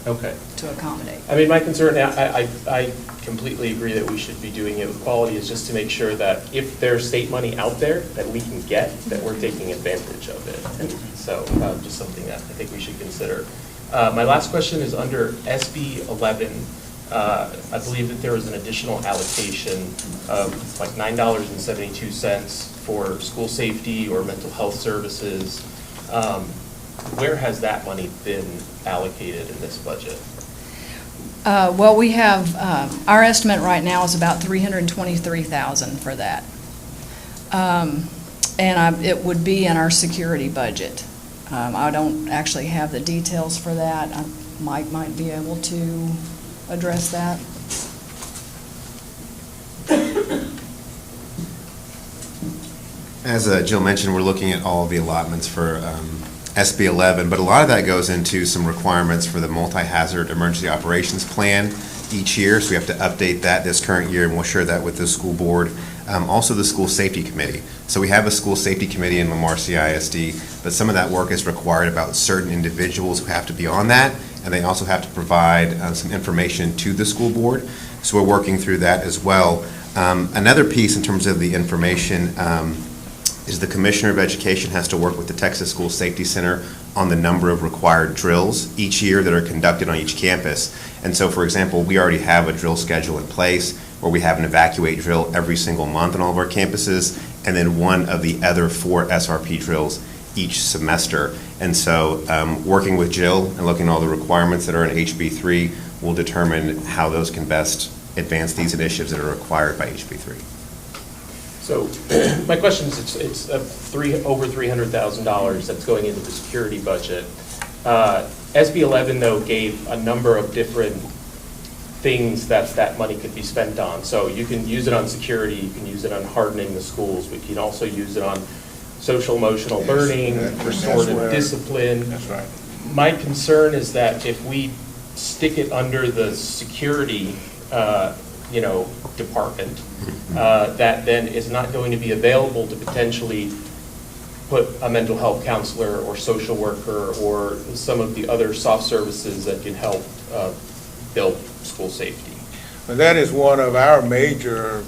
Okay. to accommodate. I mean, my concern, I completely agree that we should be doing it with quality, is just to make sure that if there's state money out there that we can get, that we're taking advantage of it. And so just something that I think we should consider. My last question is under SB 11. I believe that there was an additional allocation of like $9.72 for school safety or mental health services. Where has that money been allocated in this budget? Well, we have, our estimate right now is about $323,000 for that. And it would be in our security budget. I don't actually have the details for that. Mike might be able to address that. As Jill mentioned, we're looking at all of the allotments for SB 11, but a lot of that goes into some requirements for the multi-hazard emergency operations plan each year, so we have to update that this current year, and we'll share that with the school board. Also the school safety committee. So we have a school safety committee in Lamar CISD, but some of that work is required about certain individuals who have to be on that, and they also have to provide some information to the school board. So we're working through that as well. Another piece in terms of the information is the Commissioner of Education has to work with the Texas School Safety Center on the number of required drills each year that are conducted on each campus. And so, for example, we already have a drill schedule in place where we have an evacuate drill every single month on all of our campuses, and then one of the other 4 SRP drills each semester. And so working with Jill and looking at all the requirements that are in HB3 will determine how those can best advance these initiatives that are required by HB3. So my question is, it's over $300,000 that's going into the security budget. SB 11, though, gave a number of different things that money could be spent on. So you can use it on security, you can use it on hardening the schools, we can also use it on social emotional learning, restorative discipline. That's right. My concern is that if we stick it under the security, department, that then is not going to be available to potentially put a mental health counselor or social worker or some of the other soft services that can help build school safety. But that is one of our major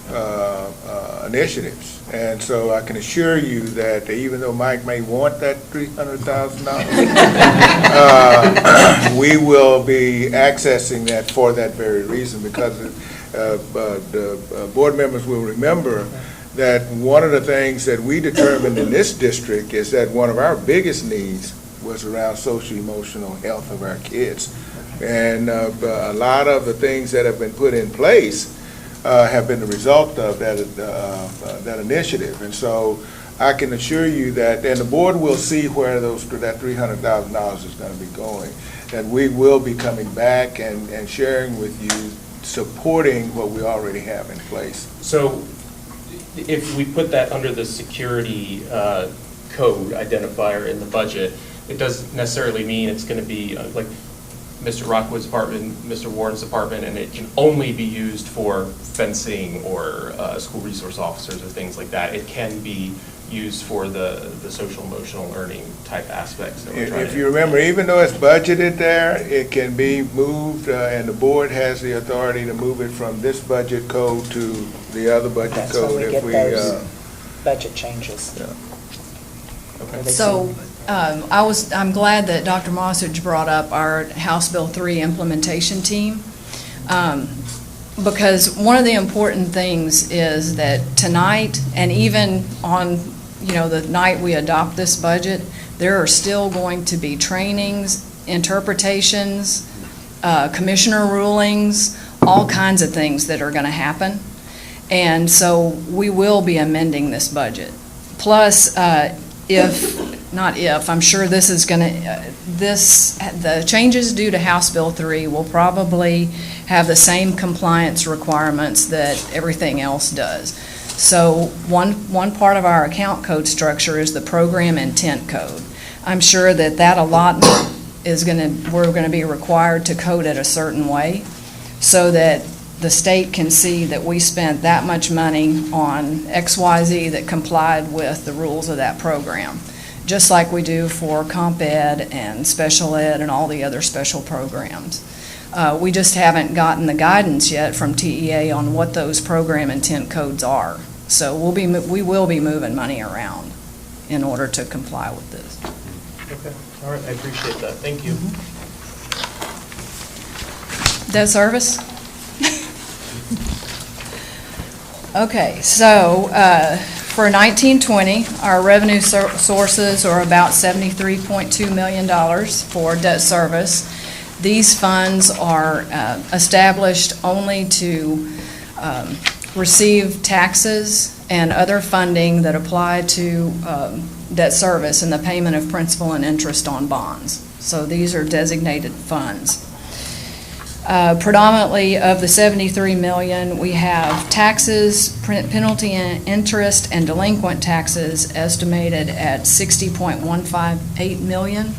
initiatives. And so I can assure you that even though Mike may want that $300,000, we will be accessing that for that very reason, because the board members will remember that one of the things that we determined in this district is that one of our biggest needs was around social emotional health of our kids. And a lot of the things that have been put in place have been the result of that initiative. And so I can assure you that, and the board will see where that $300,000 is going to be going, that we will be coming back and sharing with you, supporting what we already have in place. So if we put that under the security code identifier in the budget, it doesn't necessarily mean it's going to be like Mr. Rockwood's department, Mr. Warren's department, and it can only be used for fencing or school resource officers or things like that. It can be used for the social emotional learning type aspects that we're trying If you remember, even though it's budgeted there, it can be moved, and the board has the authority to move it from this budget code to the other budget code. That's when we get those budget changes. Yeah. Okay. So I'm glad that Dr. Mossage brought up our House Bill 3 implementation team, because one of the important things is that tonight, and even on the night we adopt this budget, there are still going to be trainings, interpretations, commissioner rulings, all kinds of things that are going to happen. And so we will be amending this budget. Plus, I'm sure this is going to, the changes due to House Bill 3 will probably have the same compliance requirements that everything else does. So one part of our account code structure is the program intent code. I'm sure that allotment we're going to be required to code it a certain way so that the state can see that we spent that much money on XYZ that complied with the rules of that program, just like we do for comp ed and special ed and all the other special programs. We just haven't gotten the guidance yet from TEA on what those program intent codes are. So we will be moving money around in order to comply with this. Okay, all right, I appreciate that, thank you. Debt service? Okay, so for 1920, our revenue sources are about $73.2 million for debt service. These funds are established only to receive taxes and other funding that apply to debt service and the payment of principal and interest on bonds. So these are designated funds. Predominantly of the $73 million, we have taxes, penalty and interest, and delinquent taxes estimated at $60.158 million,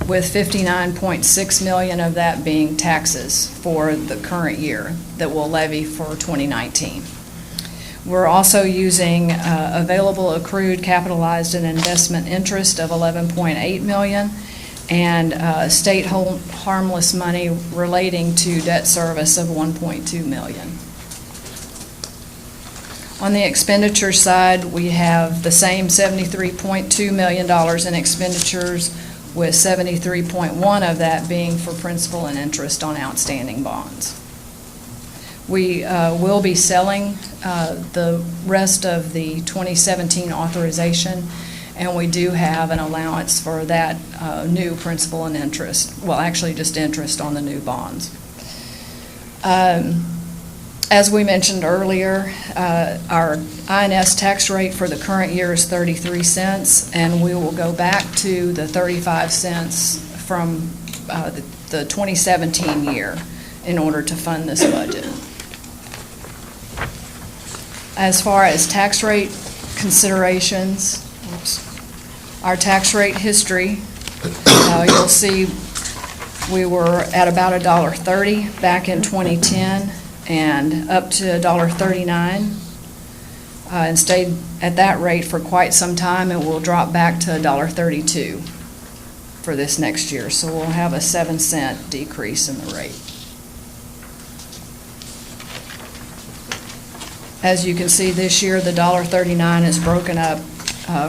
with $59.6 million of that being taxes for the current year that we'll levy for 2019. We're also using available accrued, capitalized, and investment interest of $11.8 million, and state harmless money relating to debt service of $1.2 million. On the expenditure side, we have the same $73.2 million in expenditures, with $73.1 of that being for principal and interest on outstanding bonds. We will be selling the rest of the 2017 authorization, and we do have an allowance for that new principal and interest. Well, actually just interest on the new bonds. As we mentioned earlier, our INS tax rate for the current year is 33 cents, and we will go back to the 35 cents from the 2017 year in order to fund this budget. As far as tax rate considerations, our tax rate history, you'll see we were at about $1.30 back in 2010 and up to $1.39 and stayed at that rate for quite some time, and we'll drop back to $1.32 for this next year. So we'll have a 7-cent decrease in the rate. As you can see, this year, the $1.39 is broken up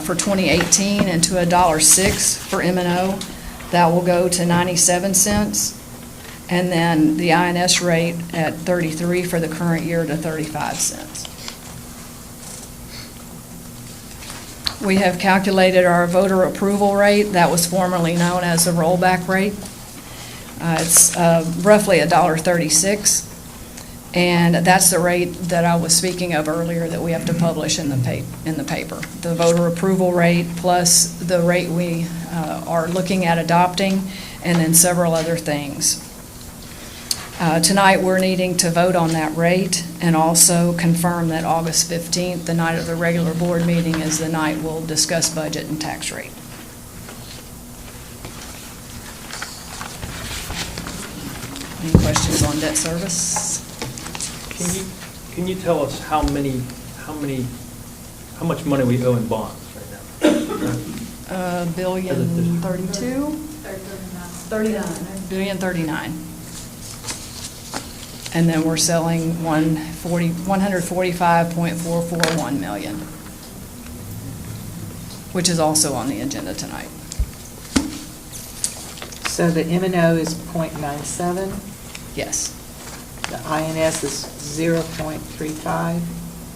for 2018 into $1.06 for M&O. That will go to 97 cents. And then the INS rate at 33 for the current year to 35 cents. We have calculated our voter approval rate. That was formerly known as the rollback rate. It's roughly $1.36. And that's the rate that I was speaking of earlier that we have to publish in the paper. The voter approval rate plus the rate we are looking at adopting, and then several other things. Tonight, we're needing to vote on that rate and also confirm that August 15th, the night of the regular board meeting, is the night we'll discuss budget and tax rate. Any questions on debt service? Can you tell us how much money we owe in bonds right now? $1.32 billion. $1.39 billion. And then we're selling $145.441 million, which is also on the agenda tonight. So the M&O is 0.97? Yes. The INS is 0.35?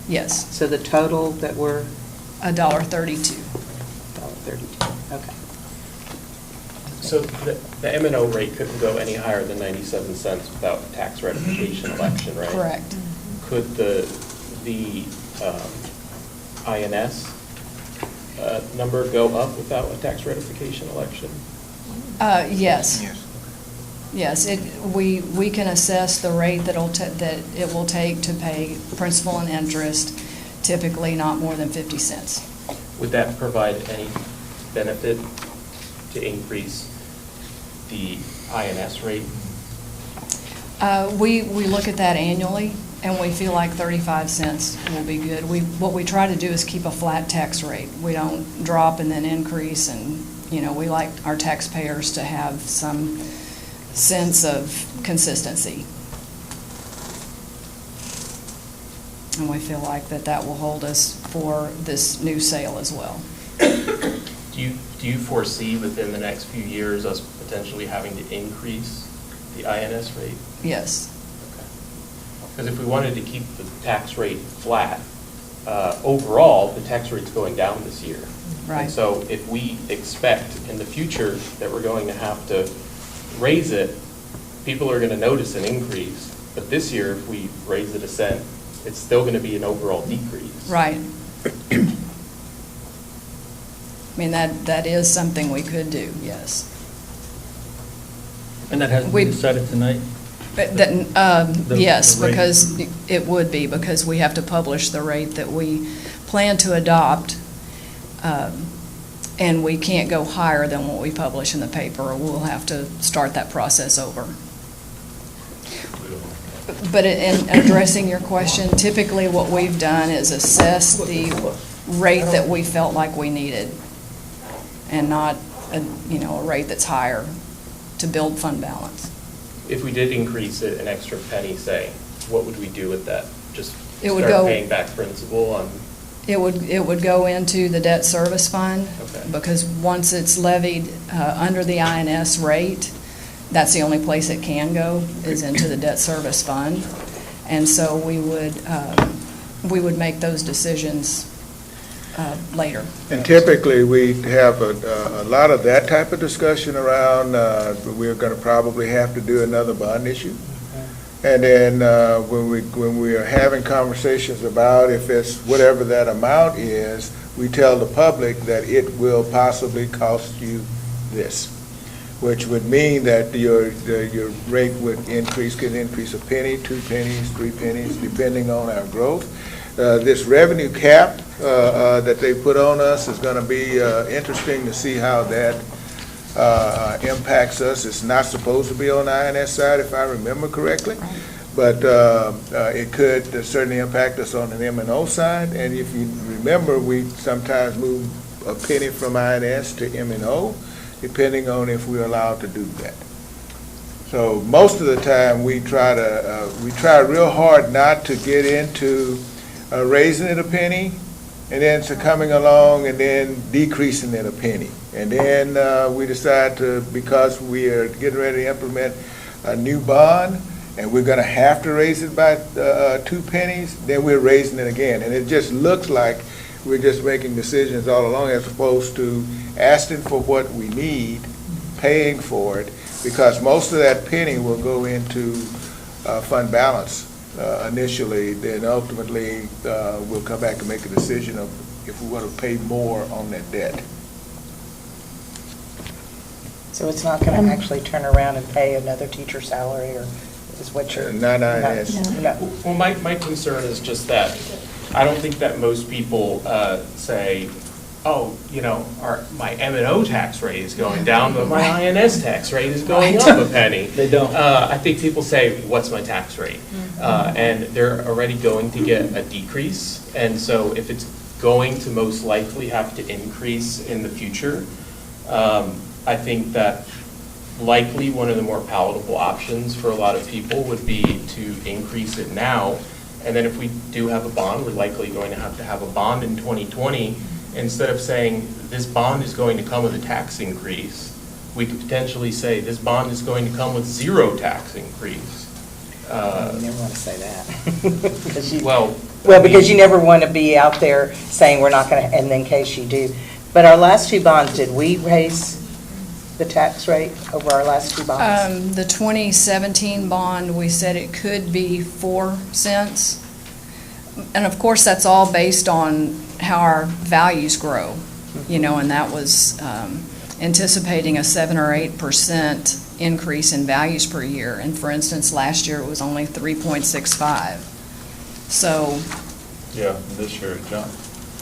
Yes. So the total that we're? $1.32. $1.32, okay. So the M&O rate couldn't go any higher than 97 cents without a tax ratification election, right? Correct. Could the INS number go up without a tax ratification election? Yes. Yes, we can assess the rate that it will take to pay principal and interest, typically not more than 50 cents. Would that provide any benefit to increase the INS rate? We look at that annually, and we feel like 35 cents will be good. What we try to do is keep a flat tax rate. We don't drop and then increase, and we like our taxpayers to have some sense of consistency. And we feel like that will hold us for this new sale as well. Do you foresee within the next few years us potentially having to increase the INS rate? Yes. Okay. Because if we wanted to keep the tax rate flat, overall, the tax rate's going down this year. Right. And so if we expect in the future that we're going to have to raise it, people are going to notice an increase. But this year, if we raise it a cent, it's still going to be an overall decrease. Right. I mean, that is something we could do, yes. And that hasn't been decided tonight? But yes, the rate. because it would be, because we have to publish the rate that we plan to adopt, and we can't go higher than what we publish in the paper, or we'll have to start that process over. But in addressing your question, typically what we've done is assess the rate that we felt like we needed, and not a rate that's higher to build fund balance. If we did increase it an extra penny, say, what would we do with that? Just It would start go- paying back principal on? It would go into the debt service fund, Okay. because once it's levied under the INS rate, that's the only place it can go, is into the debt service fund. And so we would make those decisions later. And typically, we have a lot of that type of discussion around, we're going to probably have to do another bond issue. And then when we are having conversations about if it's whatever that amount is, we tell the public that it will possibly cost you this. which would mean that your rate could increase a penny, 2 pennies, 3 pennies, depending on our growth. This revenue cap that they put on us is going to be interesting to see how that impacts us. It's not supposed to be on the INS side, if I remember correctly, but it could certainly impact us on an M&O side. And if you remember, we sometimes move a penny from INS to M&O, depending on if we're allowed to do that. So most of the time, we try real hard not to get into raising it a penny, and then coming along and then decreasing it a penny. And then we decide to, because we are getting ready to implement a new bond, and we're going to have to raise it by 2 pennies, then we're raising it again. And it just looks like we're just making decisions all along as opposed to asking for what we need, paying for it, because most of that penny will go into fund balance initially, then ultimately we'll come back and make a decision of if we want to pay more on that debt. So it's not going to actually turn around and pay another teacher salary, or is what you're? Not INS. No. Well, my concern is just that I don't think that most people say, oh, my M&O tax rate is going down, but my INS tax rate is going up a penny. They don't. I think people say, what's my tax rate? And they're already going to get a decrease. And so if it's going to most likely have to increase in the future, I think that likely one of the more palatable options for a lot of people would be to increase it now. And then if we do have a bond, we're likely going to have a bond in 2020. Instead of saying this bond is going to come with a tax increase, we could potentially say this bond is going to come with 0 tax increase. You never want to say that. Because you never want to be out there saying we're not going to, and in case you do. But our last 2 bonds, did we raise the tax rate over our last 2 bonds? The 2017 bond, we said it could be 4 cents. And of course, that's all based on how our values grow, and that was anticipating a 7 or 8% increase in values per year. And for instance, last year it was only 3.65. So. Yeah, this year it jumped.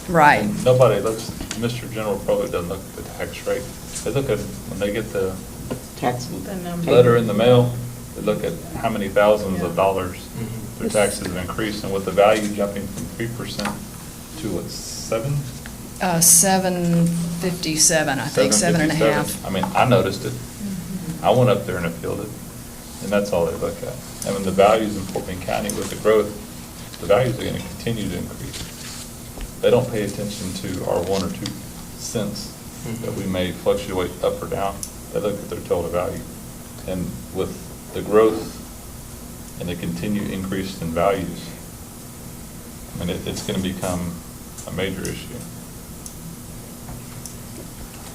Right. And nobody looks, Mr. General probably doesn't look at the tax rate. They look at, when they get the tax letter in the mail, they look at how many thousands of dollars their taxes have increased, and with the value jumping from 3% to what, 7? 757, I think, 7.5. I mean, I noticed it. I went up there and appealed it, and that's all they look at. And when the values in Fort Bend County with the growth, the values are going to continue to increase. They don't pay attention to our 1 or 2 cents that we may fluctuate up or down. They look at their total value. And with the growth and the continued increase in values, I mean, it's going to become a major issue.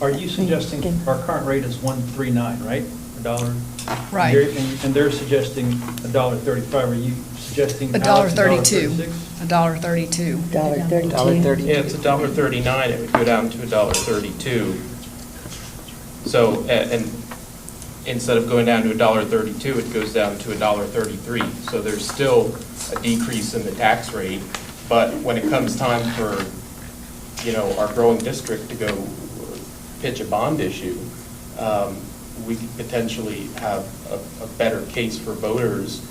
Are you suggesting our current rate is 1.39, right? $1? Right. And they're suggesting $1.35. Are you suggesting $1.32? $1.32. $1.32. Yeah, it's $1.39. It would go down to $1.32. So, and instead of going down to $1.32, it goes down to $1.33. So there's still a decrease in the tax rate. But when it comes time for, our growing district to go pitch a bond issue, we could potentially have a better case for voters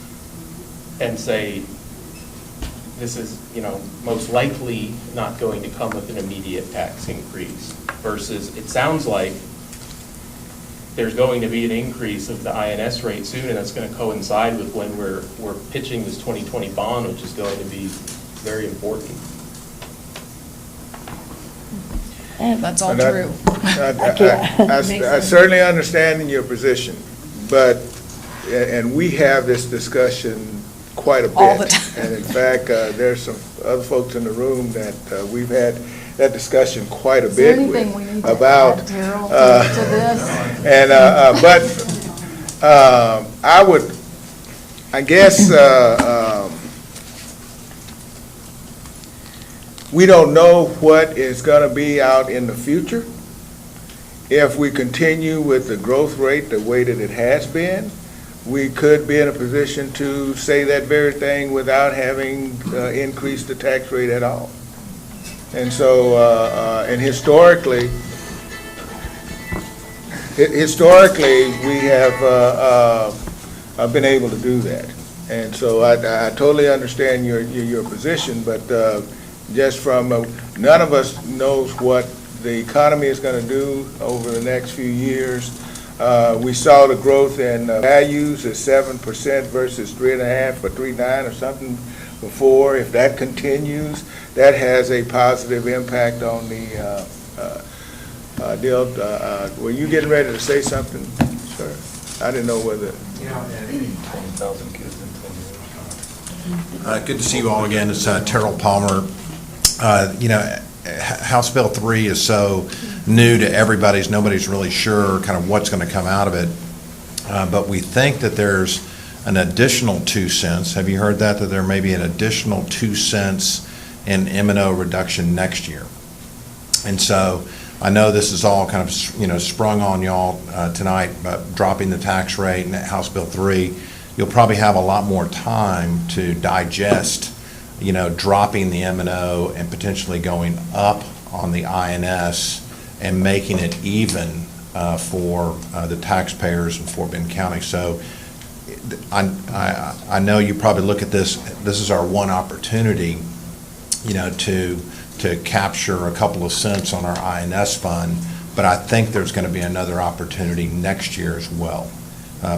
and say, this is, most likely not going to come with an immediate tax increase, versus it sounds like there's going to be an increase of the INS rate soon, and that's going to coincide with when we're pitching this 2020 bond, which is going to be very important. That's all true. I certainly understand your position, and we have this discussion quite a bit. All the time. And in fact, there's some other folks in the room that we've had that discussion quite a bit with about to this. And I guess we don't know what is going to be out in the future. if we continue with the growth rate the way that it has been, we could be in a position to say that very thing without having increased the tax rate at all. And so, and historically, we have been able to do that. And so I totally understand your position, but just from, none of us knows what the economy is going to do over the next few years. We saw the growth in values at 7% versus 3.5 or 3.9 or something before. If that continues, that has a positive impact on the deal. Were you getting ready to say something, sir? I didn't know whether. 20,000 kids in 10 years. Good to see you all again. It's Terrell Palmer. House Bill 3 is so new to everybody's, nobody's really sure kind of what's going to come out of it. But we think that there's an additional 2 cents. Have you heard that there may be an additional 2 cents in M&O reduction next year? And so I know this is all kind of, sprung on y'all tonight, but dropping the tax rate and House Bill 3, you'll probably have a lot more time to digest, dropping the M&O and potentially going up on the INS and making it even for the taxpayers in Fort Bend County. So I know you probably look at this is our one opportunity, to capture a couple of cents on our INS fund, but I think there's going to be another opportunity next year as well,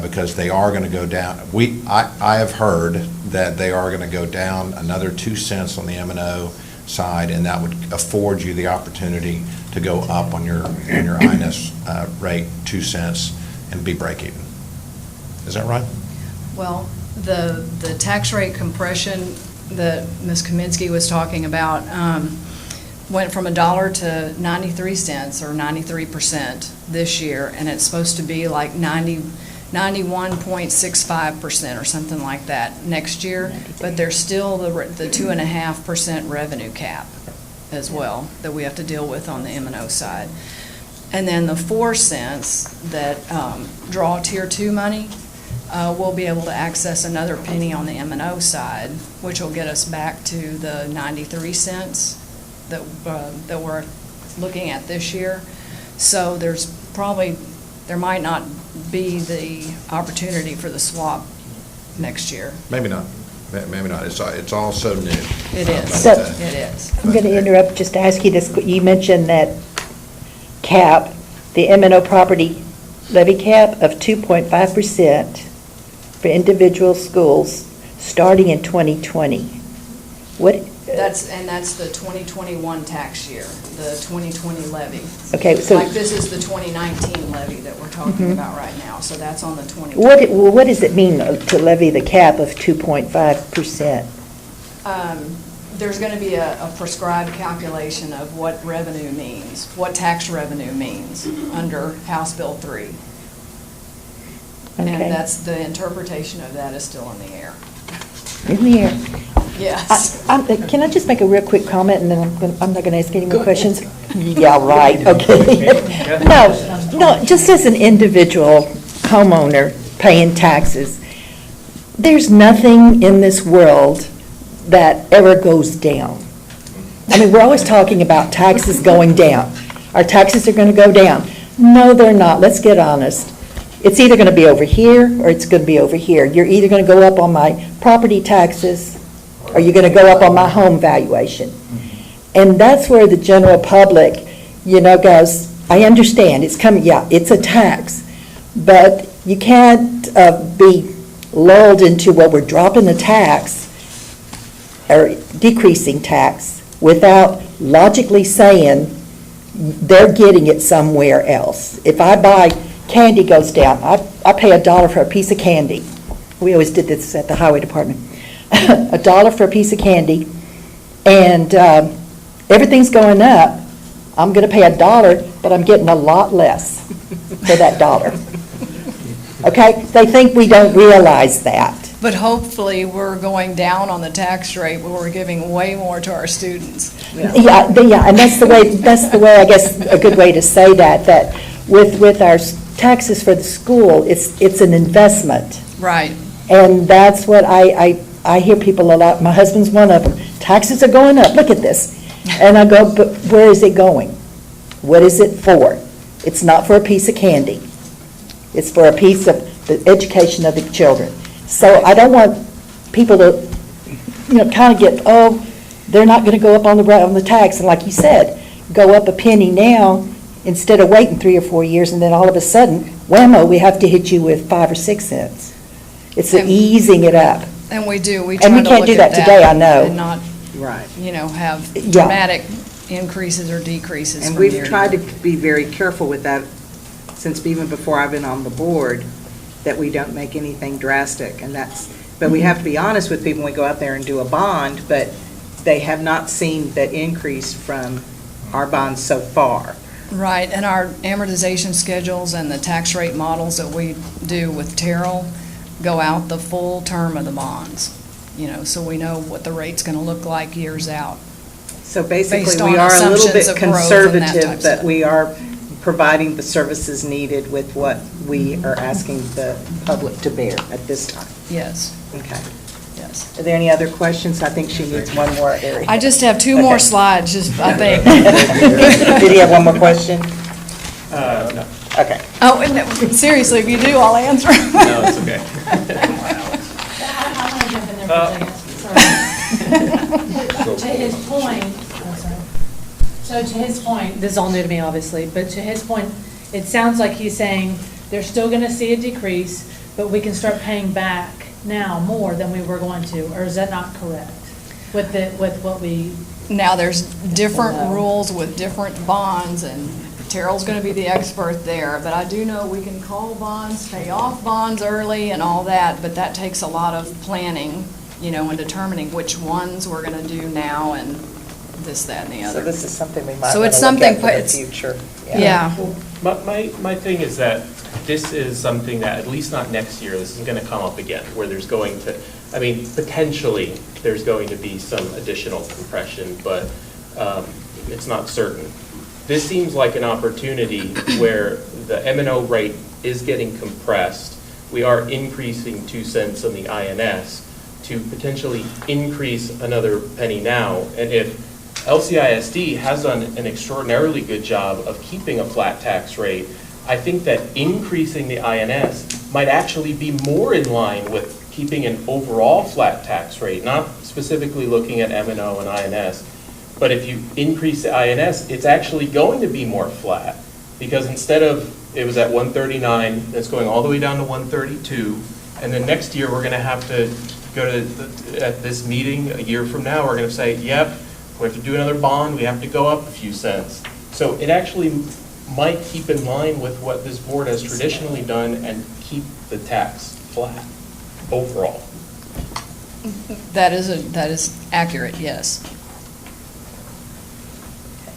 because they are going to go down. I have heard that they are going to go down another 2 cents on the M&O side, and that would afford you the opportunity to go up on your INS rate 2 cents and be break even. Is that right? Well, the tax rate compression that Ms. Kaminsky was talking about went from $1 to 93 cents or 93% this year, and it's supposed to be like 91.65% or something like that next year. But there's still the 2.5% revenue cap as well that we have to deal with on the M&O side. And then the 4 cents that draw Tier 2 money, we'll be able to access another penny on the M&O side, which will get us back to the 93 cents that we're looking at this year. So there might not be the opportunity for the swap next year. Maybe not. Maybe not. It's all so new. It is. So- It is. I'm going to interrupt just to ask you this. You mentioned that cap, the M&O property levy cap of 2.5% for individual schools starting in 2020. That's the 2021 tax year, the 2020 levy. Okay, so Like this is the 2019 levy that we're talking about right now, so that's on the 2020. what does it mean to levy the cap of 2.5%? There's going to be a prescribed calculation of what revenue means, what tax revenue means under House Bill 3. Okay. And that's the interpretation of that is still in the air. In the air. Yes. Can I just make a real quick comment, and then I'm not going to ask any more questions? Yeah, right, okay. No, just as an individual homeowner paying taxes, there's nothing in this world that ever goes down. I mean, we're always talking about taxes going down. Our taxes are going to go down. No, they're not. Let's get honest. It's either going to be over here or it's going to be over here. You're either going to go up on my property taxes or you're going to go up on my home valuation. And that's where the general public, goes, I understand, it's coming, yeah, it's a tax. But you can't be lulled into, well, we're dropping the tax or decreasing tax without logically saying they're getting it somewhere else. If I buy candy goes down, I pay $1 for a piece of candy. We always did this at the highway department. $1 for a piece of candy, and everything's going up. I'm going to pay $1, but I'm getting a lot less for that $1. Okay? They think we don't realize that. But hopefully, we're going down on the tax rate, where we're giving way more to our students. Yeah, and that's the way, I guess, a good way to say that with our taxes for the school, it's an investment. Right. And that's what I hear people a lot, my husband's one of them, taxes are going up, look at this. And I go, but where is it going? What is it for? It's not for a piece of candy. It's for a piece of the education of the children. So I don't want people to, kind of get, oh, they're not going to go up on the tax. And like you said, go up a penny now instead of waiting 3 or 4 years, and then all of a sudden, whammo, we have to hit you with 5 or 6 cents. It's easing it up. And we do. We And try we to can't look do at that today, I know. And not, Right. have Yeah. dramatic increases or decreases. And from year we've to tried to year. be very careful with that, since even before I've been on the board, that we don't make anything drastic, and but we have to be honest with people when we go out there and do a bond, but they have not seen the increase from our bonds so far. Right, and our amortization schedules and the tax rate models that we do with Terrell go out the full term of the bonds, so we know what the rate's going to look like years out. So basically, Based we on are a little assumptions bit of growth and that type conservative, of but stuff. we are providing the services needed with what we are asking the public to bear at this time. Yes, Okay. yes. Are there any other questions? I think she needs one more area. I just have 2 more slides, I think. Did he have one more question? No. Okay. Oh, and no, seriously, if you do, I'll answer. No, it's okay. I want to jump in there for a second, sorry. To his point, so to his point, this is all new to me, obviously, but to his point, it sounds like he's saying they're still going to see a decrease, but we can start paying back now more than we were going to, or is that not correct? With what we... Now, there's different rules with different bonds, and Terrell's going to be the expert there, but I do know we can call bonds, pay off bonds early and all that, but that takes a lot of planning, and determining which ones we're going to do now and this, that, and the other. So this is something we might So want it's to look something at for the it's- future. Yeah. My thing is that this is something that, at least not next year, this isn't going to come up again, where there's going to, potentially, there's going to be some additional compression, but it's not certain. This seems like an opportunity where the M&O rate is getting compressed. We are increasing 2 cents on the INS to potentially increase another penny now. And if LCISD has done an extraordinarily good job of keeping a flat tax rate, I think that increasing the INS might actually be more in line with keeping an overall flat tax rate, not specifically looking at M&O and INS. But if you increase the INS, it's actually going to be more flat, because instead of, it was at 139, it's going all the way down to 132, and then next year we're going to have to go to, at this meeting a year from now, we're going to say, yep, we have to do another bond, we have to go up a few cents. So it actually might keep in line with what this board has traditionally done and keep the tax flat overall. That is accurate, yes.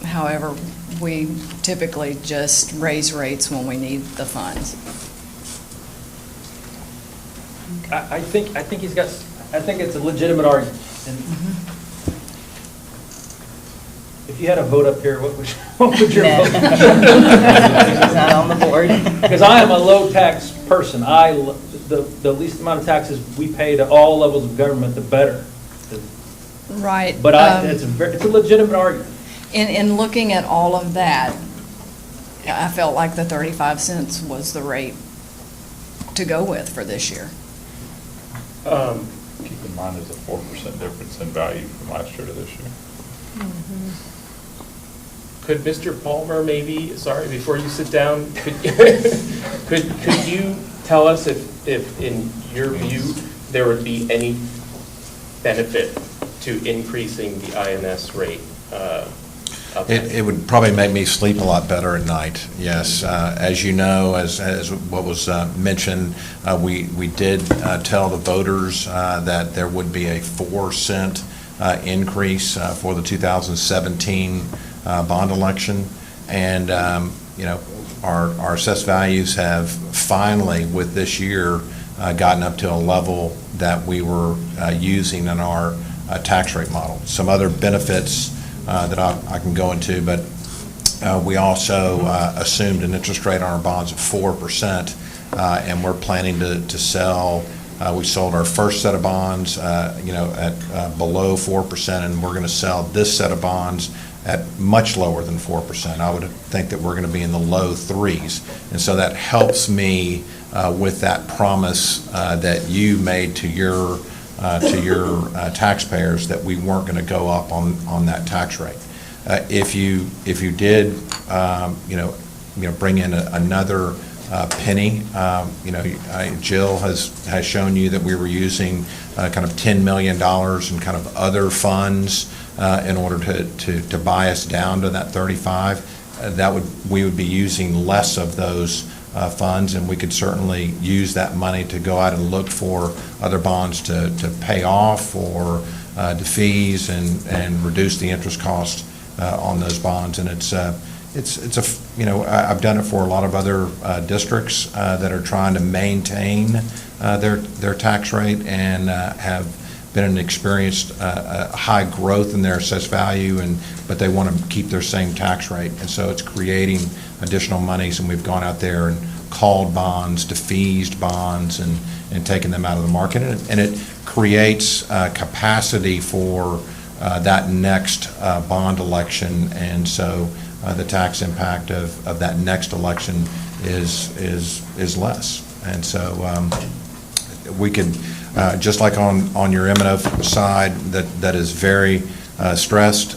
However, we typically just raise rates when we need the funds. I think he's got, I think it's a legitimate argument. And if you had a vote up here, what would your vote be? He's not on the board. Because I am a low tax person. The least amount of taxes we pay to all levels of government, the better. Right. But it's a legitimate argument. In looking at all of that, I felt like the 35 cents was the rate to go with for this year. Keep in mind there's a 4% difference in value from last year to this year. Could Mr. Palmer maybe, sorry, before you sit down, could you tell us if in your view there would be any benefit to increasing the INS rate? It would probably make me sleep a lot better at night, yes. As you know, as what was mentioned, we did tell the voters that there would be a 4-cent increase for the 2017 bond election. And, our assessed values have finally, with this year, gotten up to a level that we were using in our tax rate model. Some other benefits that I can go into, but We also assumed an interest rate on our bonds of 4%, and we're planning to sell. We sold our first set of bonds, at below 4%, and we're going to sell this set of bonds at much lower than 4%. I would think that we're going to be in the low 3s, and so that helps me with that promise that you made to your taxpayers that we weren't going to go up on that tax rate. If you did, bring in another penny, Jill has shown you that we were using kind of $10 million in kind of other funds in order to buy us down to that 35. We would be using less of those funds, and we could certainly use that money to go out and look for other bonds to pay off or defease and reduce the interest cost on those bonds. And I've done it for a lot of other districts that are trying to maintain their tax rate and have been experienced high growth in their assessed value, but they want to keep their same tax rate. And so it's creating additional monies, and we've gone out there and called bonds, defeased bonds, and taken them out of the market. And it creates capacity for that next bond election, and so the tax impact of that next election is less. And so we could, just like on your M&O side, that is very stressed.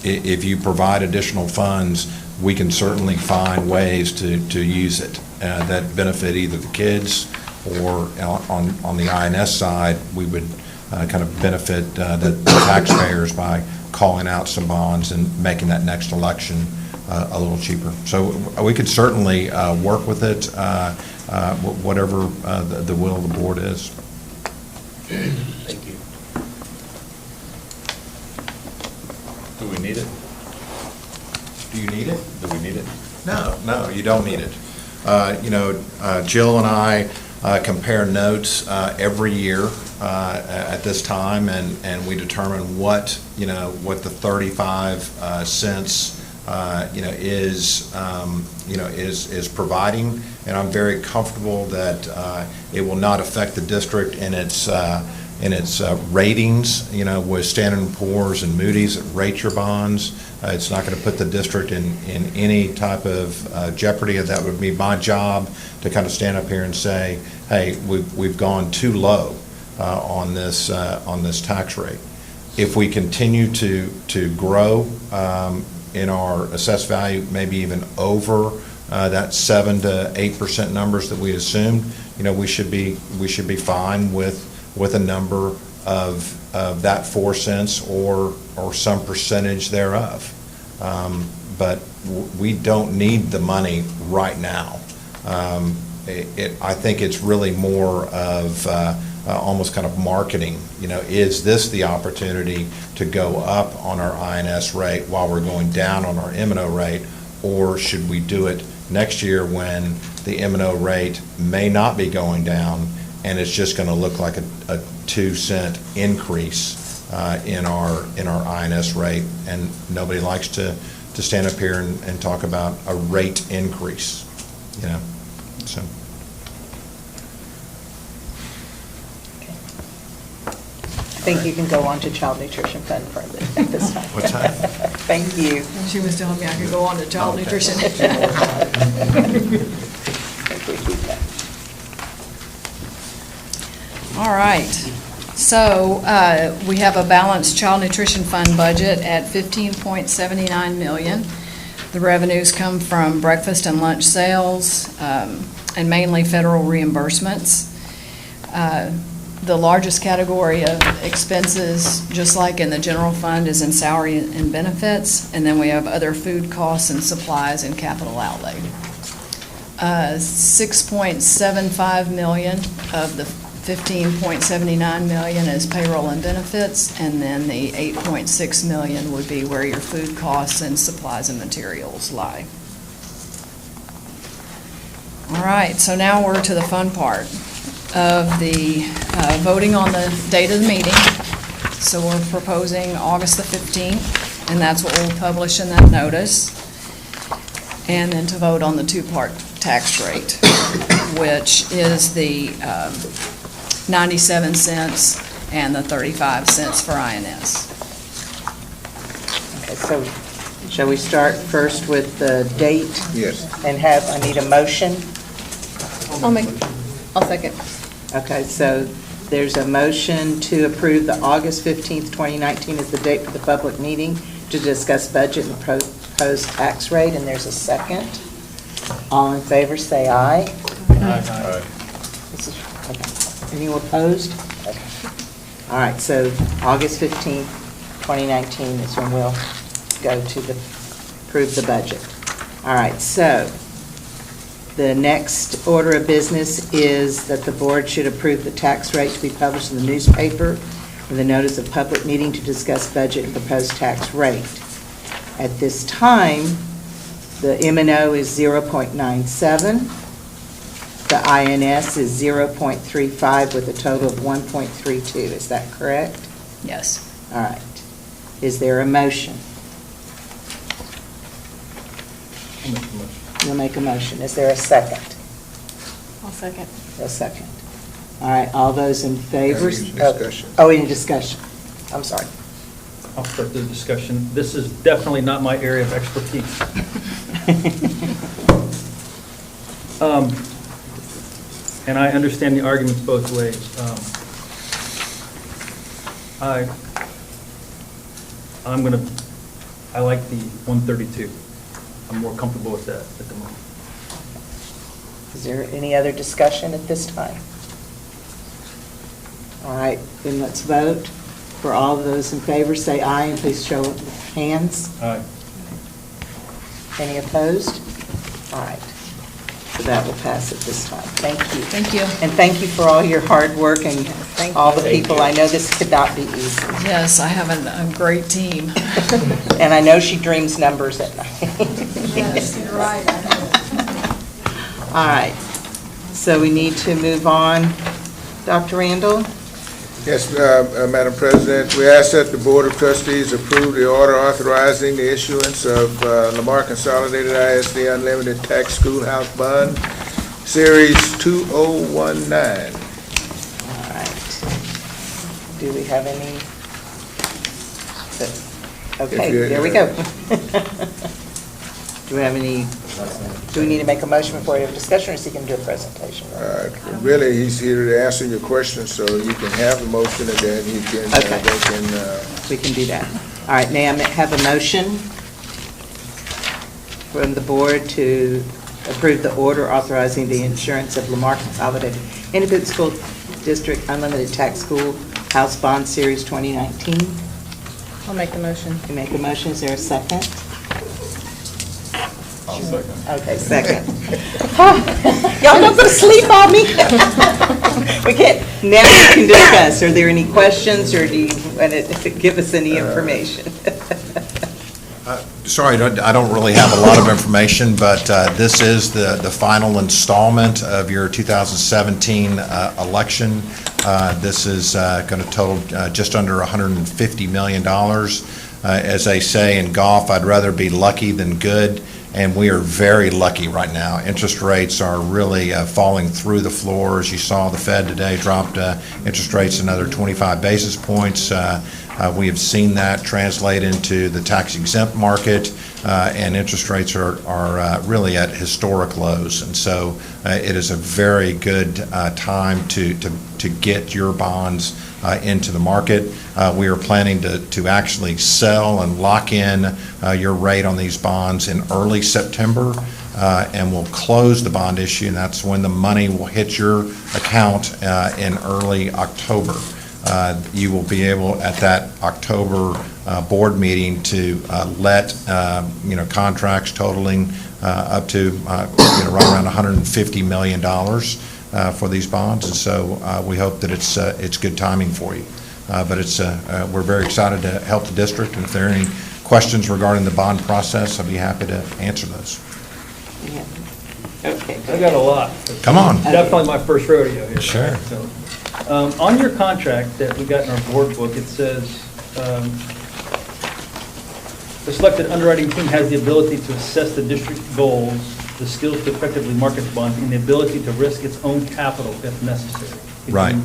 If you provide additional funds, we can certainly find ways to use it that benefit either the kids or on the INS side, we would kind of benefit the taxpayers by calling out some bonds and making that next election a little cheaper. So we could certainly work with it, whatever the will of the board is. Thank you. Do we need it? Do you need it? Do we need it? No, you don't need it. Jill and I compare notes every year at this time, and we determine what the 35 cents is providing, and I'm very comfortable that it will not affect the district in its ratings, with Standard & Poor's and Moody's that rate your bonds. It's not going to put the district in any type of jeopardy. That would be my job to kind of stand up here and say, hey, we've gone too low on this tax rate. If we continue to grow in our assessed value, maybe even over that 7 to 8% numbers that we assumed, we should be fine with a number of that 4 cents or some percentage thereof. But we don't need the money right now. I think it's really more of almost kind of marketing. Is this the opportunity to go up on our INS rate while we're going down on our M&O rate, or should we do it next year when the M&O rate may not be going down and it's just going to look like a 2 cent increase in our INS rate, and nobody likes to stand up here and talk about a rate increase, so. I think you can go on to Child Nutrition Fund for this time. What's that? Thank you. She was telling me I could go on to child nutrition. All right. So we have a balanced child nutrition fund budget at $15.79 million. The revenues come from breakfast and lunch sales and mainly federal reimbursements. The largest category of expenses, just like in the general fund, is in salary and benefits, and then we have other food costs and supplies and capital outlay. $6.75 million of the $15.79 million is payroll and benefits, and then the $8.6 million would be where your food costs and supplies and materials lie. All right, so now we're to the fun part of the voting on the date of the meeting. So we're proposing August the 15th. and that's what we'll publish in that notice. And then to vote on the two-part tax rate, which is the 97 cents and the 35 cents for INS. Okay, so shall we start first with the date? Yes. And I need a motion? I'll second. Okay, so there's a motion to approve the August 15th, 2019 as the date for the public meeting to discuss budget and proposed tax rate, and there's a second. All in favor, say aye. Aye. Okay. Any opposed? Okay. All right, so August 15th, 2019 is when we'll go to approve the budget. All right, so the next order of business is that the board should approve the tax rate to be published in the newspaper with a notice of public meeting to discuss budget and proposed tax rate. At this time, the M&O is 0.97. The INS is 0.35 with a total of 1.32. Is that correct? Yes. All right. Is there a motion? You'll make a motion. Is there a second? I'll second. A second. All right, all those in favor? Discussion. Oh, any discussion? I'm sorry. I'll start the discussion. This is definitely not my area of expertise. And I understand the arguments both ways. I like the 132. I'm more comfortable with that at the moment. Is there any other discussion at this time? All right, then let's vote. For all of those in favor, say aye, and please show of hands. Aye. Any opposed? All right. So that will pass at this time. Thank you. Thank you. And thank you for all your hard work and all the people. I know this could not be easy. Yes, I have a great team. And I know she dreams numbers at night. Yes, you're right. All right. So we need to move on. Dr. Randall? Yes, Madam President, we ask that the Board of Trustees approve the order authorizing the issuance of Lamar Consolidated ISD Unlimited Tax Schoolhouse Bond, Series 2019. All right. Do we have any? Okay, there we go. Do we have any, do we need to make a motion before we have a discussion, or is he going to do a presentation? Really, he's here to answer your questions, so you can have the motion and then he can, Okay. they can, We can do that. All right, may I have a motion from the board to approve the order authorizing the insurance of Lamar Consolidated Independent School District Unlimited Tax School House Bond Series 2019? I'll make the motion. You make a motion, is there a second? I'll second. Okay, second. Y'all not gonna sleep on me? We can't, now we can discuss. Are there any questions, or do you want to give us any information? Sorry, I don't really have a lot of information, but this is the final installment of your 2017 election. This is going to total just under $150 million. As they say in golf, I'd rather be lucky than good, and we are very lucky right now. Interest rates are really falling through the floor. As you saw, the Fed today dropped interest rates another 25 basis points. We have seen that translate into the tax-exempt market, and interest rates are really at historic lows. And so it is a very good time to get your bonds into the market. We are planning to actually sell and lock in your rate on these bonds in early September, and we'll close the bond issue, and that's when the money will hit your account in early October. You will be able, at that October board meeting, to let contracts totaling up to right around $150 million for these bonds, and so we hope that it's good timing for you. But we're very excited to help the district, and if there are any questions regarding the bond process, I'd be happy to answer those. Yeah. Okay. I got a lot. Come on. Definitely my first rodeo here. Sure. So, on your contract that we got in our board book, it says The selected underwriting team has the ability to assess the district goals, the skills to effectively market the bonds, and the ability to risk its own capital if necessary. If you Right.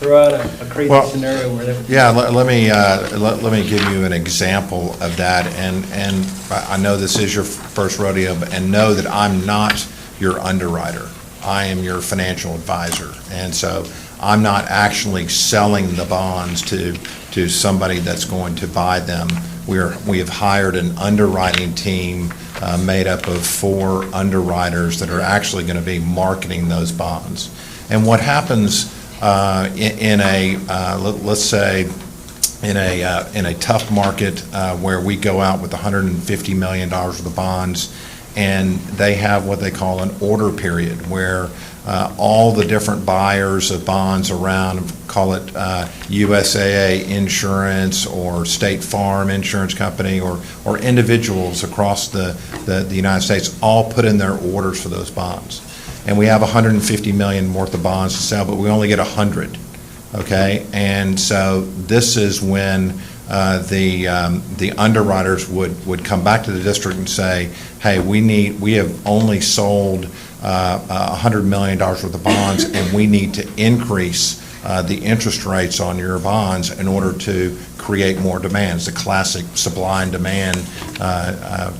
Throw out a crazy Well, scenario where that would. Yeah, let me give you an example of that, and I know this is your first rodeo, and know that I'm not your underwriter. I am your financial advisor, and so I'm not actually selling the bonds to somebody that's going to buy them. We have hired an underwriting team made up of 4 underwriters that are actually going to be marketing those bonds. And what happens in a let's say in a tough market where we go out with $150 million worth of bonds, and they have what they call an order period where all the different buyers of bonds around, call it USAA Insurance or State Farm Insurance Company or individuals across the United States, all put in their orders for those bonds. And we have $150 million worth of bonds to sell, but we only get 100, okay? And so this is when the underwriters would come back to the district and say, hey, we have only sold $100 million worth of bonds, and we need to increase the interest rates on your bonds in order to create more demand. It's the classic supply and demand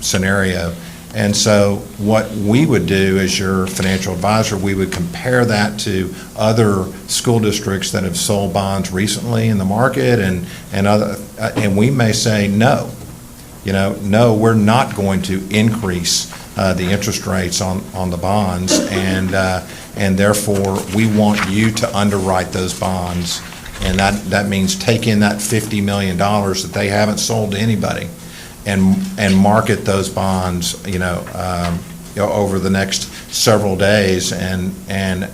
scenario. And so what we would do as your financial advisor, we would compare that to other school districts that have sold bonds recently in the market, and we may say, no, we're not going to increase the interest rates on the bonds, and therefore we want you to underwrite those bonds, and that means take in that $50 million that they haven't sold to anybody, and market those bonds, over the next several days, and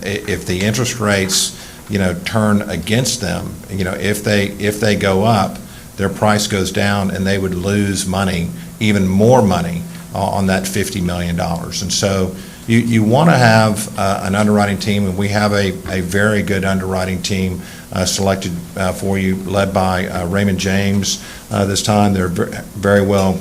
if the interest rates, turn against them, if they go up, their price goes down, and they would lose money, even more money, on that $50 million. And so you want to have an underwriting team, and we have a very good underwriting team selected for you, led by Raymond James this time. They're very well,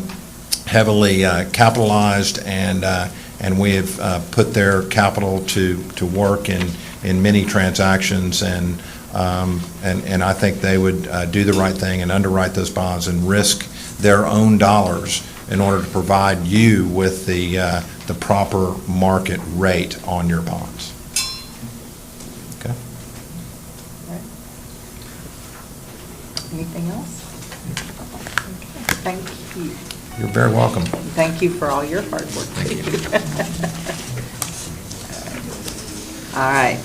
heavily capitalized, and we have put their capital to work in many transactions, and I think they would do the right thing and underwrite those bonds and risk their own dollars in order to provide you with the proper market rate on your bonds. Okay. Anything else? Okay. Thank you. You're very welcome. Thank you for all your hard work. Thank you. All right.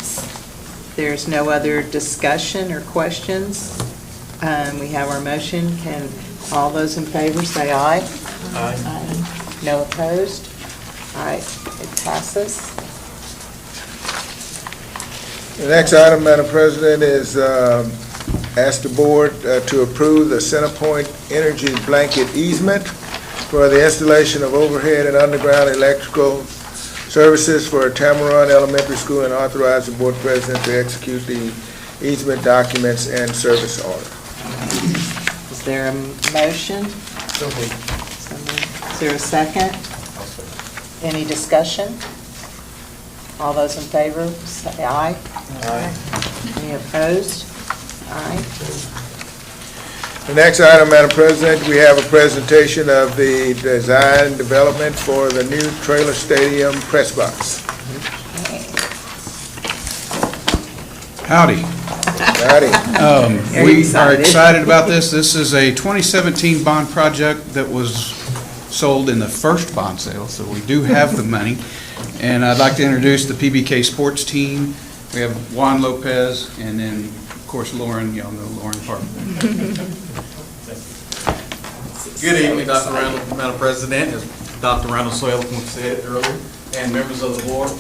There's no other discussion or questions. We have our motion. Can all those in favor say aye? Aye. No opposed? All right, it passes. The next item, Madam President, is ask the board to approve the CenterPoint Energy blanket easement for the installation of overhead and underground electrical services for Tamaron Elementary School, and authorize the board president to execute the easement documents and service order. Is there a motion? So moved. Is there a second? Any discussion? All those in favor, say aye. Aye. Any opposed? Aye. The next item, Madam President, we have a presentation of the design development for the new trailer stadium press box. Howdy. Howdy. We are excited about this. This is a 2017 bond project that was sold in the first bond sale, so we do have the money. And I'd like to introduce the PBK sports team. We have Juan Lopez, and then, of course, Lauren. Y'all know Lauren Park. Good evening, Dr. Randall, Madam President, as Dr. Randall Soyleton said earlier, and members of the board.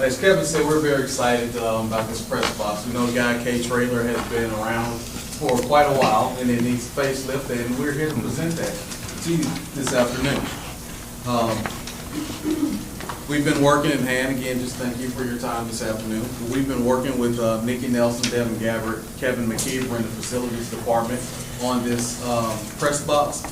As Kevin said, we're very excited about this press box. We know the Guy K trailer has been around for quite a while, and it needs facelift, and we're here to present that to you this afternoon. We've been working in hand, again, just thank you for your time this afternoon. We've been working with Nikki Nelson, Devin Gabbard, Kevin McKeever in the facilities department on this press box.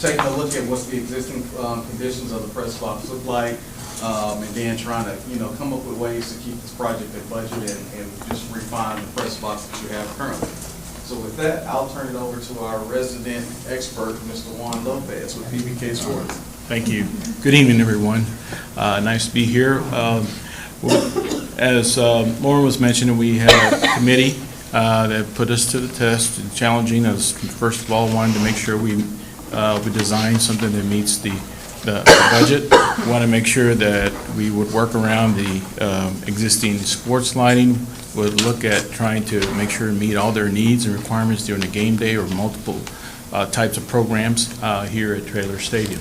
taking a look at what's the existing conditions of the press box look like, and then trying to, come up with ways to keep this project at budget and just refine the press box that you have currently. So with that, I'll turn it over to our resident expert, Mr. Juan Lopez with PBK Sports. Thank you. Good evening, everyone. Nice to be here. As Lauren was mentioning, we had a committee that put us to the test, challenging us. First of all, wanted to make sure we design something that meets the budget. We want to make sure that we would work around the existing sports lighting, would look at trying to make sure to meet all their needs and requirements during the game day or multiple types of programs here at Traylor Stadium.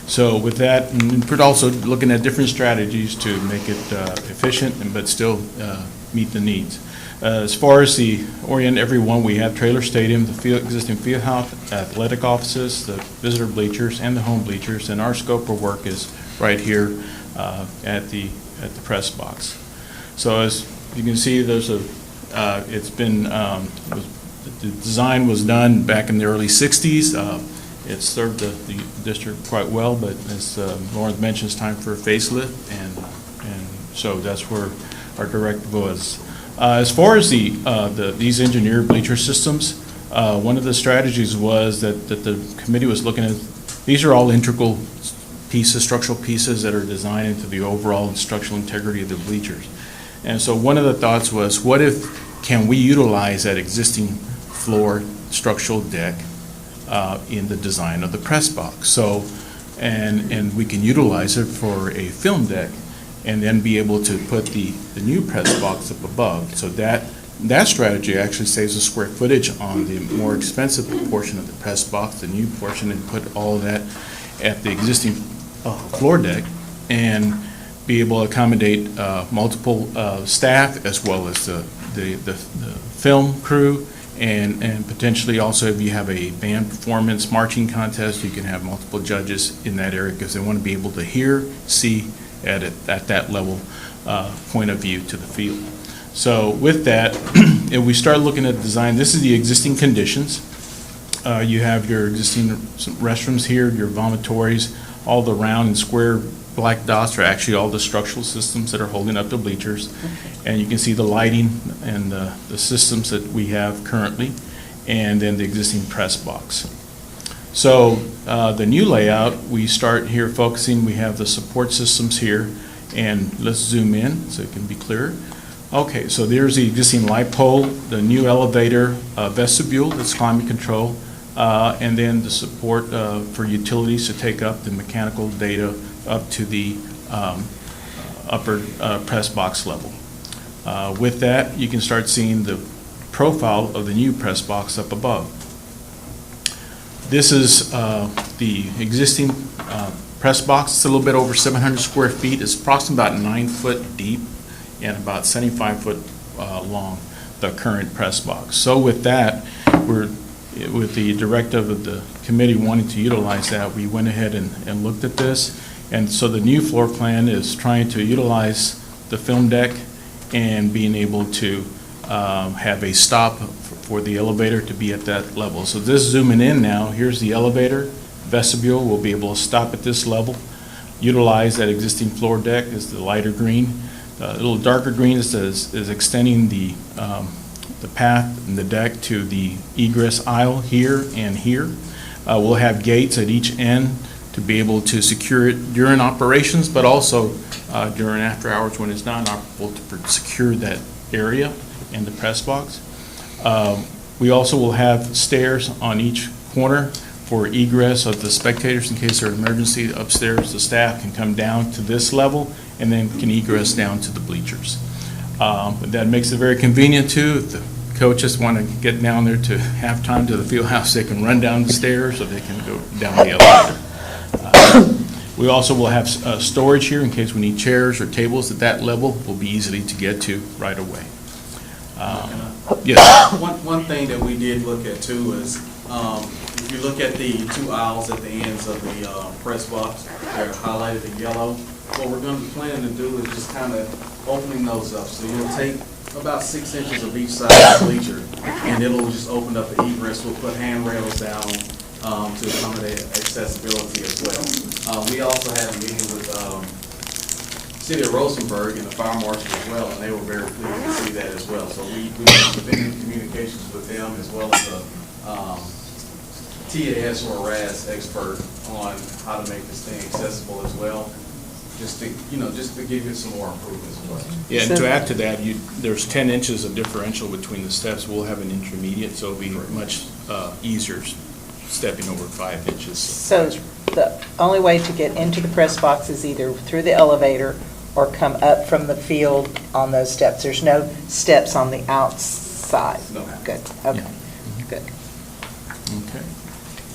So with that, and we're also looking at different strategies to make it efficient but still meet the needs. As far as the orient everyone, we have Traylor Stadium, the existing field house, athletic offices, the visitor bleachers, and the home bleachers. And our scope of work is right here at the press box. So as you can see, there's it's been the design was done back in the early '60s. It served the district quite well, but as Lauren mentioned, it's time for a facelift, and so that's where our directive was. As far as these engineered bleacher systems, one of the strategies was that the committee was looking at, these are all integral pieces, structural pieces that are designed into the overall structural integrity of the bleachers. And so one of the thoughts was, what if can we utilize that existing floor structural deck in the design of the press box? So, and we can utilize it for a film deck, and then be able to put the new press box up above. So that strategy actually saves the square footage on the more expensive portion of the press box, the new portion, and put all of that at the existing floor deck, and be able to accommodate multiple staff as well as the film crew, and potentially also if you have a band performance marching contest, you can have multiple judges in that area because they want to be able to hear, see, at that level point of view to the field. So with that, if we start looking at design, this is the existing conditions. You have your existing restrooms here, your vomitories, all the round and square black dots are actually all the structural systems that are holding up the bleachers. And you can see the lighting and the systems that we have currently, and then the existing press box. So the new layout, we start here focusing, we have the support systems here, and let's zoom in so it can be clearer. Okay, so there's the existing light pole, the new elevator, vestibule that's climate control, and then the support for utilities to take up the mechanical data up to the upper press box level. With that, you can start seeing the profile of the new press box up above. This is the existing press box. It's a little bit over 700 square feet. It's approximately about 9 foot deep and about 75 foot long, the current press box. So with that, with the directive of the committee wanting to utilize that, we went ahead and looked at this. And so the new floor plan is trying to utilize the film deck and being able to have a stop for the elevator to be at that level. So this zooming in now, here's the elevator, vestibule, we'll be able to stop at this level, utilize that existing floor deck is the lighter green. A little darker green is extending the path and the deck to the egress aisle here and here. We'll have gates at each end to be able to secure it during operations, but also during after hours when it's not operable to secure that area in the press box. We also will have stairs on each corner for egress of the spectators in case there's an emergency upstairs. The staff can come down to this level and then can egress down to the bleachers. But that makes it very convenient too. If the coaches want to get down there to halftime to the field house, they can run down the stairs or they can go down the elevator. We also will have storage here in case we need chairs or tables at that level. Will be easily to get to right away. Yes. One thing that we did look at too is if you look at the two aisles at the ends of the press box, they're highlighted in yellow. What we're going to be planning to do is just kind of opening those up. So you'll take about 6 inches of each side of the bleacher, and it'll just open up the egress. We'll put handrails down to accommodate accessibility as well. We also had a meeting with City of Rosenberg and the fire marshal as well, and they were very pleased to see that as well. So we've been in communications with them as well as the TAS or RAS expert on how to make this thing accessible as well, just to give it some more improvements as well. Yeah, and to add to that, there's 10 inches of differential between the steps. We'll have an intermediate, so it'll be much easier stepping over 5 inches. So the only way to get into the press box is either through the elevator or come up from the field on those steps. There's no steps on the outside? No. Good, okay, Yeah. good. Okay.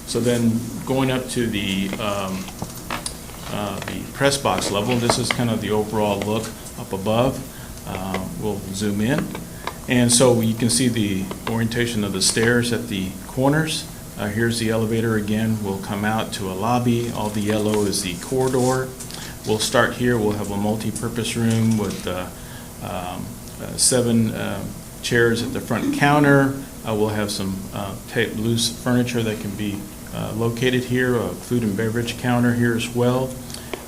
So then going up to the press box level, this is kind of the overall look up above. We'll zoom in. And so you can see the orientation of the stairs at the corners. Here's the elevator again. We'll come out to a lobby. All the yellow is the corridor. We'll start here. We'll have a multi-purpose room with 7 chairs at the front counter. We'll have some loose furniture that can be located here, a food and beverage counter here as well.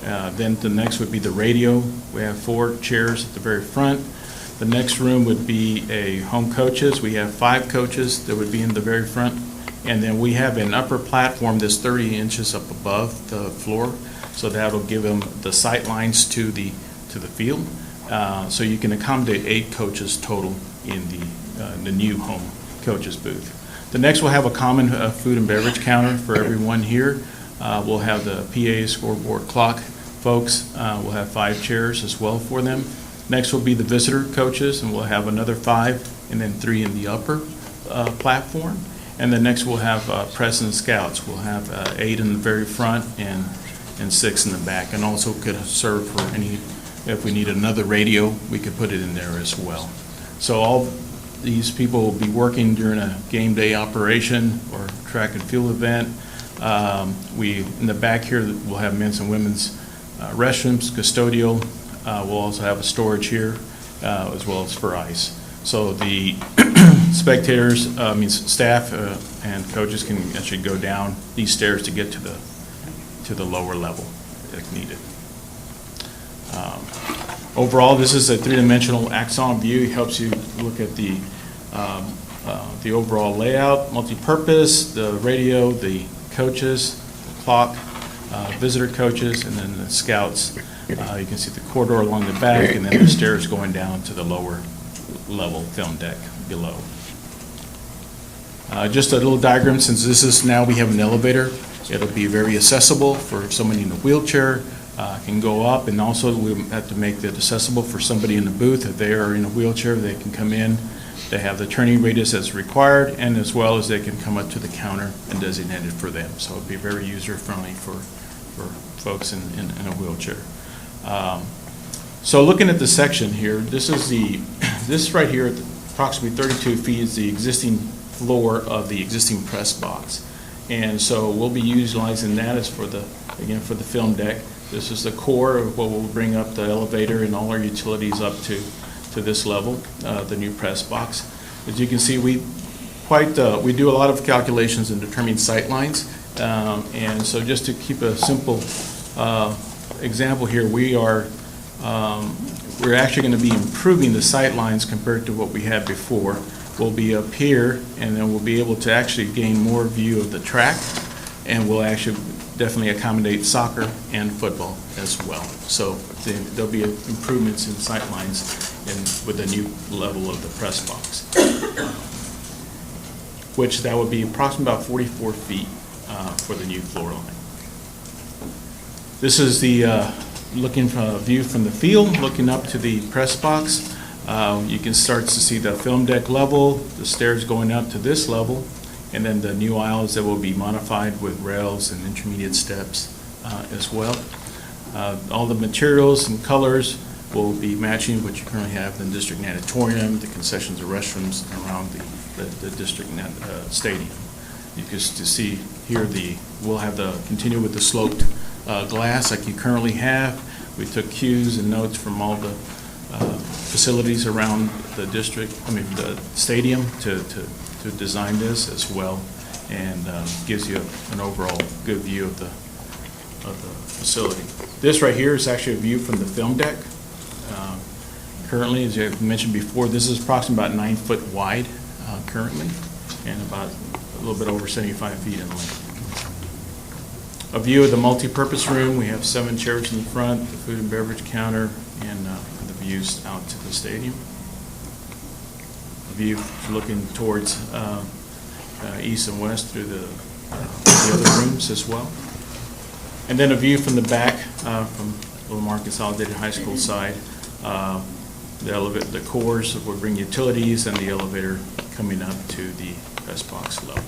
Then the next would be the radio. We have 4 chairs at the very front. The next room would be a home coaches. We have 5 coaches that would be in the very front. And then we have an upper platform that's 30 inches up above the floor. So that'll give them the sight lines to the field. So you can accommodate 8 coaches total in the new home coaches booth. The next we'll have a common food and beverage counter for everyone here. We'll have the PA scoreboard clock folks. We'll have 5 chairs as well for them. Next will be the visitor coaches, and we'll have another 5 and then 3 in the upper platform. And then next we'll have President Scouts. We'll have 8 in the very front and 6 in the back, and also could serve for any, if we need another radio, we could put it in there as well. So all these people will be working during a game day operation or track and field event. In the back here, we'll have men's and women's restrooms, custodial. We'll also have a storage here, as well as for ice. So the spectators, staff and coaches can actually go down these stairs to get to the lower level if needed. Overall, this is a 3-dimensional axon view. It helps you look at the overall layout, multi-purpose, the radio, the coaches, the clock, visitor coaches, and then the scouts. You can see the corridor along the back, and then the stairs going down to the lower level film deck below. Just a little diagram, since this is now we have an elevator. It'll be very accessible for somebody in a wheelchair. Can go up, and also we have to make that accessible for somebody in the booth. If they are in a wheelchair, they can come in. They have the turning radius as required, and as well as they can come up to the counter and designated for them. So it'll be very user-friendly for folks in a wheelchair. So looking at the section here, this right here, approximately 32 feet, is the existing floor of the existing press box. And so we'll be utilizing that as for the film deck. This is the core of what will bring up the elevator and all our utilities up to this level, the new press box. As you can see, we do a lot of calculations in determining sight lines. And so just to keep a simple example here, we're actually going to be improving the sight lines compared to what we had before. We'll be up here, and then we'll be able to actually gain more view of the track, and we'll actually definitely accommodate soccer and football as well. So there'll be improvements in sight lines with the new level of the press box, which that would be approximately about 44 feet for the new floor line. This is the looking from a view from the field, looking up to the press box. You can start to see the film deck level, the stairs going up to this level, and then the new aisles that will be modified with rails and intermediate steps as well. All the materials and colors will be matching what you currently have in the district natatorium, the concessions and restrooms around the district stadium. You can see here we'll have continue with the sloped glass like you currently have. We took cues and notes from all the facilities around the the stadium to design this as well. and gives you an overall good view of the facility. This right here is actually a view from the film deck. Currently, as I mentioned before, this is approximately about 9 foot wide currently, and about a little bit over 75 feet in length. A view of the multi-purpose room. We have 7 chairs in the front, the food and beverage counter, and the views out to the stadium. A view looking towards east and west through the other rooms as well. And then a view from the back from Lamar Consolidated High School side. The cores will bring utilities and the elevator coming up to the press box level.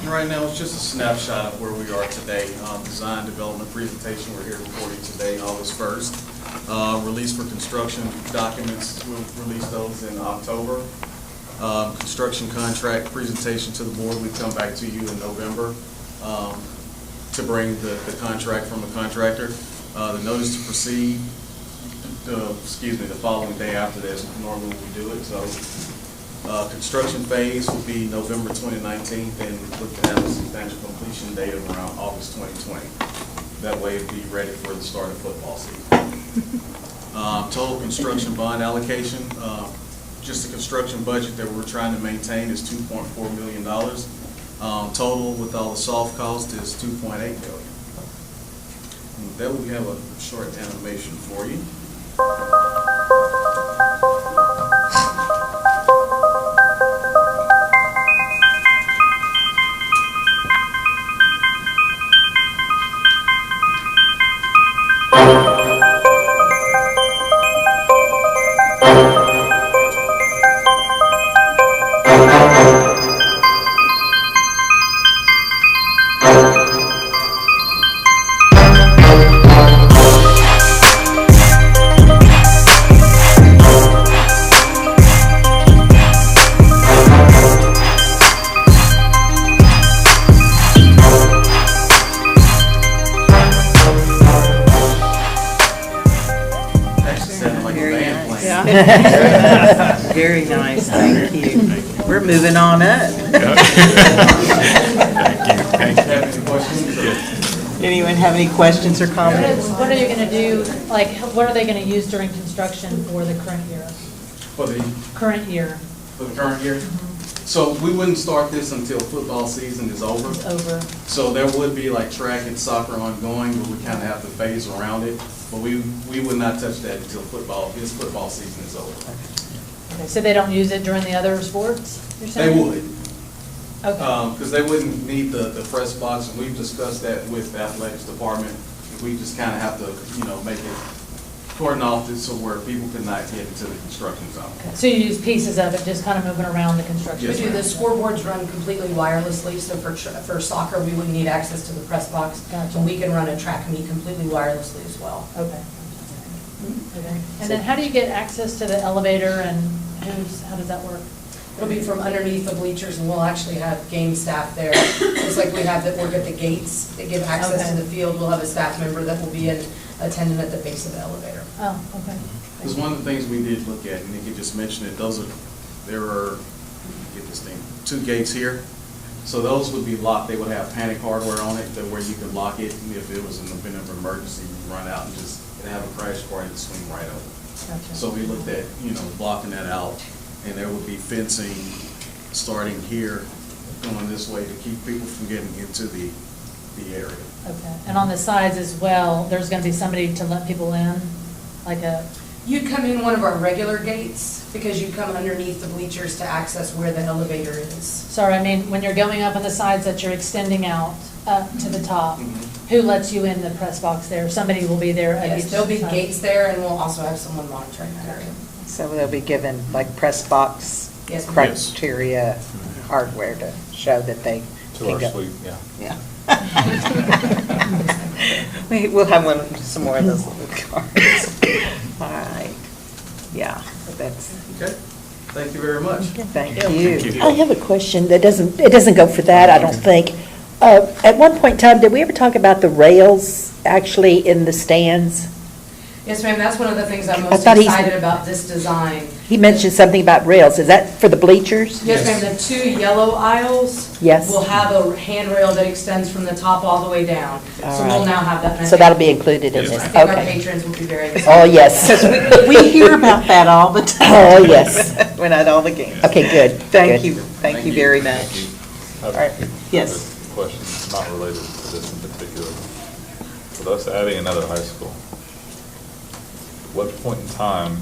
And right now, it's just a snapshot of where we are today. Design development presentation, we're here reporting today, August 1st. Release for construction documents, we'll release those in October. Construction contract presentation to the board, we come back to you in November to bring the contract from the contractor. The notice to proceed, the following day after this, normally we do it. So construction phase will be November 2019, and we look to have a substantial completion date of around August 2020. That way it'll be ready for the start of football season. Total construction bond allocation, just the construction budget that we're trying to maintain is $2.4 million. Total with all the soft costs is $2.8 million. And with that, we have a short animation for you. Very nice, thank you. We're moving on up. Anyone have any questions or comments? What are you going to do, like, what are they going to use during construction for the current year? For the Current year. For the current year? So we wouldn't start this until football season is over. It's over. So there would be like track and soccer ongoing, but we kind of have to phase around it. But we would not touch that until this football season is over. Okay, so they don't use it during the other sports, you're They saying? would. Okay. Because they wouldn't need the press box, and we've discussed that with the athletics department. We just kind of have to, make it cordon off so where people could not get into the construction zone. Okay. So you use pieces of it, just kind of moving around the construction? Yes, Do the scoreboards run completely wirelessly, so for soccer, we wouldn't need access to the press box? Gotcha. And we can run a track meet completely wirelessly as well. Okay. Okay. And then how do you get access to the elevator, and how does that work? It'll be from underneath the bleachers, and we'll actually have game staff there. Just like we have that work at the gates that give access Okay. to the field, we'll have a staff member that will be an attendant at the base of the elevator. Oh, okay. Because one of the things we did look at, and Nikki just mentioned it, there are, get this thing, 2 gates here. So those would be locked. They would have panic hardware on it where you could lock it, and if it was an event of emergency, you could run out and just have a crash party to swing right over. Gotcha. So we looked at, blocking that out, and there would be fencing starting here, going this way to keep people from getting into the area. Okay. And on the sides as well, there's going to be somebody to let people in, like a... You'd come in one of our regular gates, because you'd come underneath the bleachers to access where the elevator is. Sorry, I mean, when you're going up on the sides that you're extending out up to the top, who lets you in the press box there? Somebody will be there at Yes, each there'll be side. gates there, and we'll also have someone monitoring that area. So they'll be given like press box Yes, ma'am. criteria hardware to show that they To can our go. suite, yeah. Yeah. We'll have some more of those little cards. All right. Yeah, that's. Okay, thank you very much. Thank you. I have a question that it doesn't go for that, I don't think. At one point in time, did we ever talk about the rails actually in the stands? Yes, ma'am, that's one of the things I'm I most thought he's- excited about this design. He mentioned something about rails. Is that for the bleachers? Yes, ma'am, the 2 yellow aisles. Yes. Will have a handrail that extends from the top all the way down. All So we'll right. now have that. So that'll be included in I this, think our okay. patrons will be very excited. Oh, yes. Because we hear about that all the time. Oh, yes. When at all the games. Okay, good. Thank good. you, thank you very much. All right. Yes. Question, it's not related to this in particular. With us adding another high school, what point in time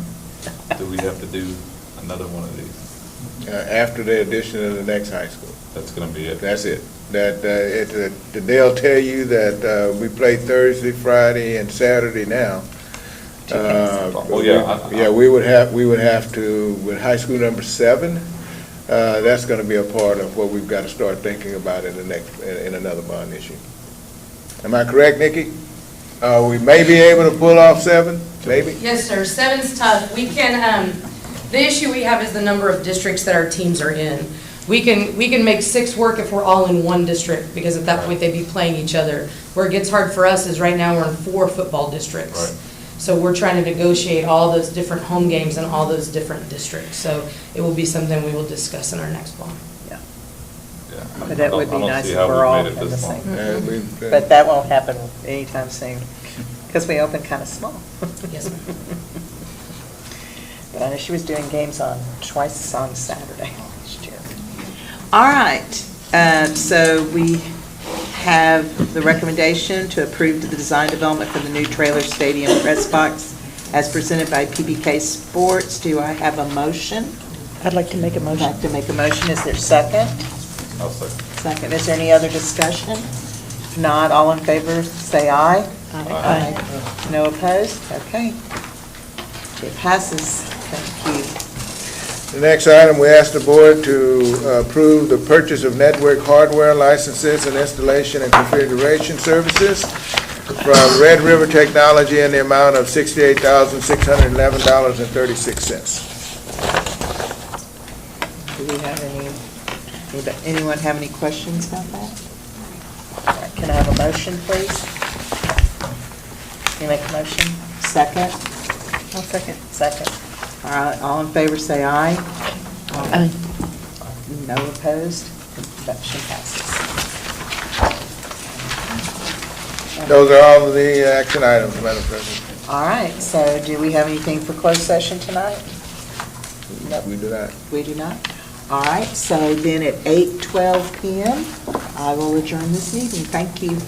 do we have to do another one of these? After the addition of the next high school. That's going to be it? That's it. They'll tell you that we play Thursday, Friday, and Saturday now. Well, yeah. Yeah, we would have to, with high school number 7, that's going to be a part of what we've got to start thinking about in another bond issue. Am I correct, Nikki? We may be able to pull off 7, maybe? Yes, sir. 7's tough. We can, the issue we have is the number of districts that our teams are in. We can make 6 work if we're all in one district, because at that point they'd be playing each other. Where it gets hard for us is right now we're in 4 football districts. Right. So we're trying to negotiate all those different home games in all those different districts. So it will be something we will discuss in our next bond. Yeah. But that would be nice if we're all in the same. But that won't happen anytime soon, because we open kind of small. Yes, ma'am. But I know she was doing games twice on Saturday last year. All right, so we have the recommendation to approve the design development for the new trailer stadium press box as presented by PBK Sports. Do I have a motion? I'd like to make a motion. I'd like to make a motion. Is there a second? I'll second. Second. Is there any other discussion? If not, all in favor, say aye. Aye. No opposed? Okay. It passes. Thank you. The next item, we ask the board to approve the purchase of network hardware licenses and installation and configuration services from Red River Technology in the amount of $68,611.36. Do we have anyone have any questions about that? All right, can I have a motion, please? Can you make a motion? Second? I'll second. Second. All right, all in favor say aye. Aye. No opposed? Motion passes. Those are all of the action items, Madam President. All right, so do we have anything for closed session tonight? We do not. We do not? All right, so then at 8:12 PM, I will adjourn this meeting. Thank you.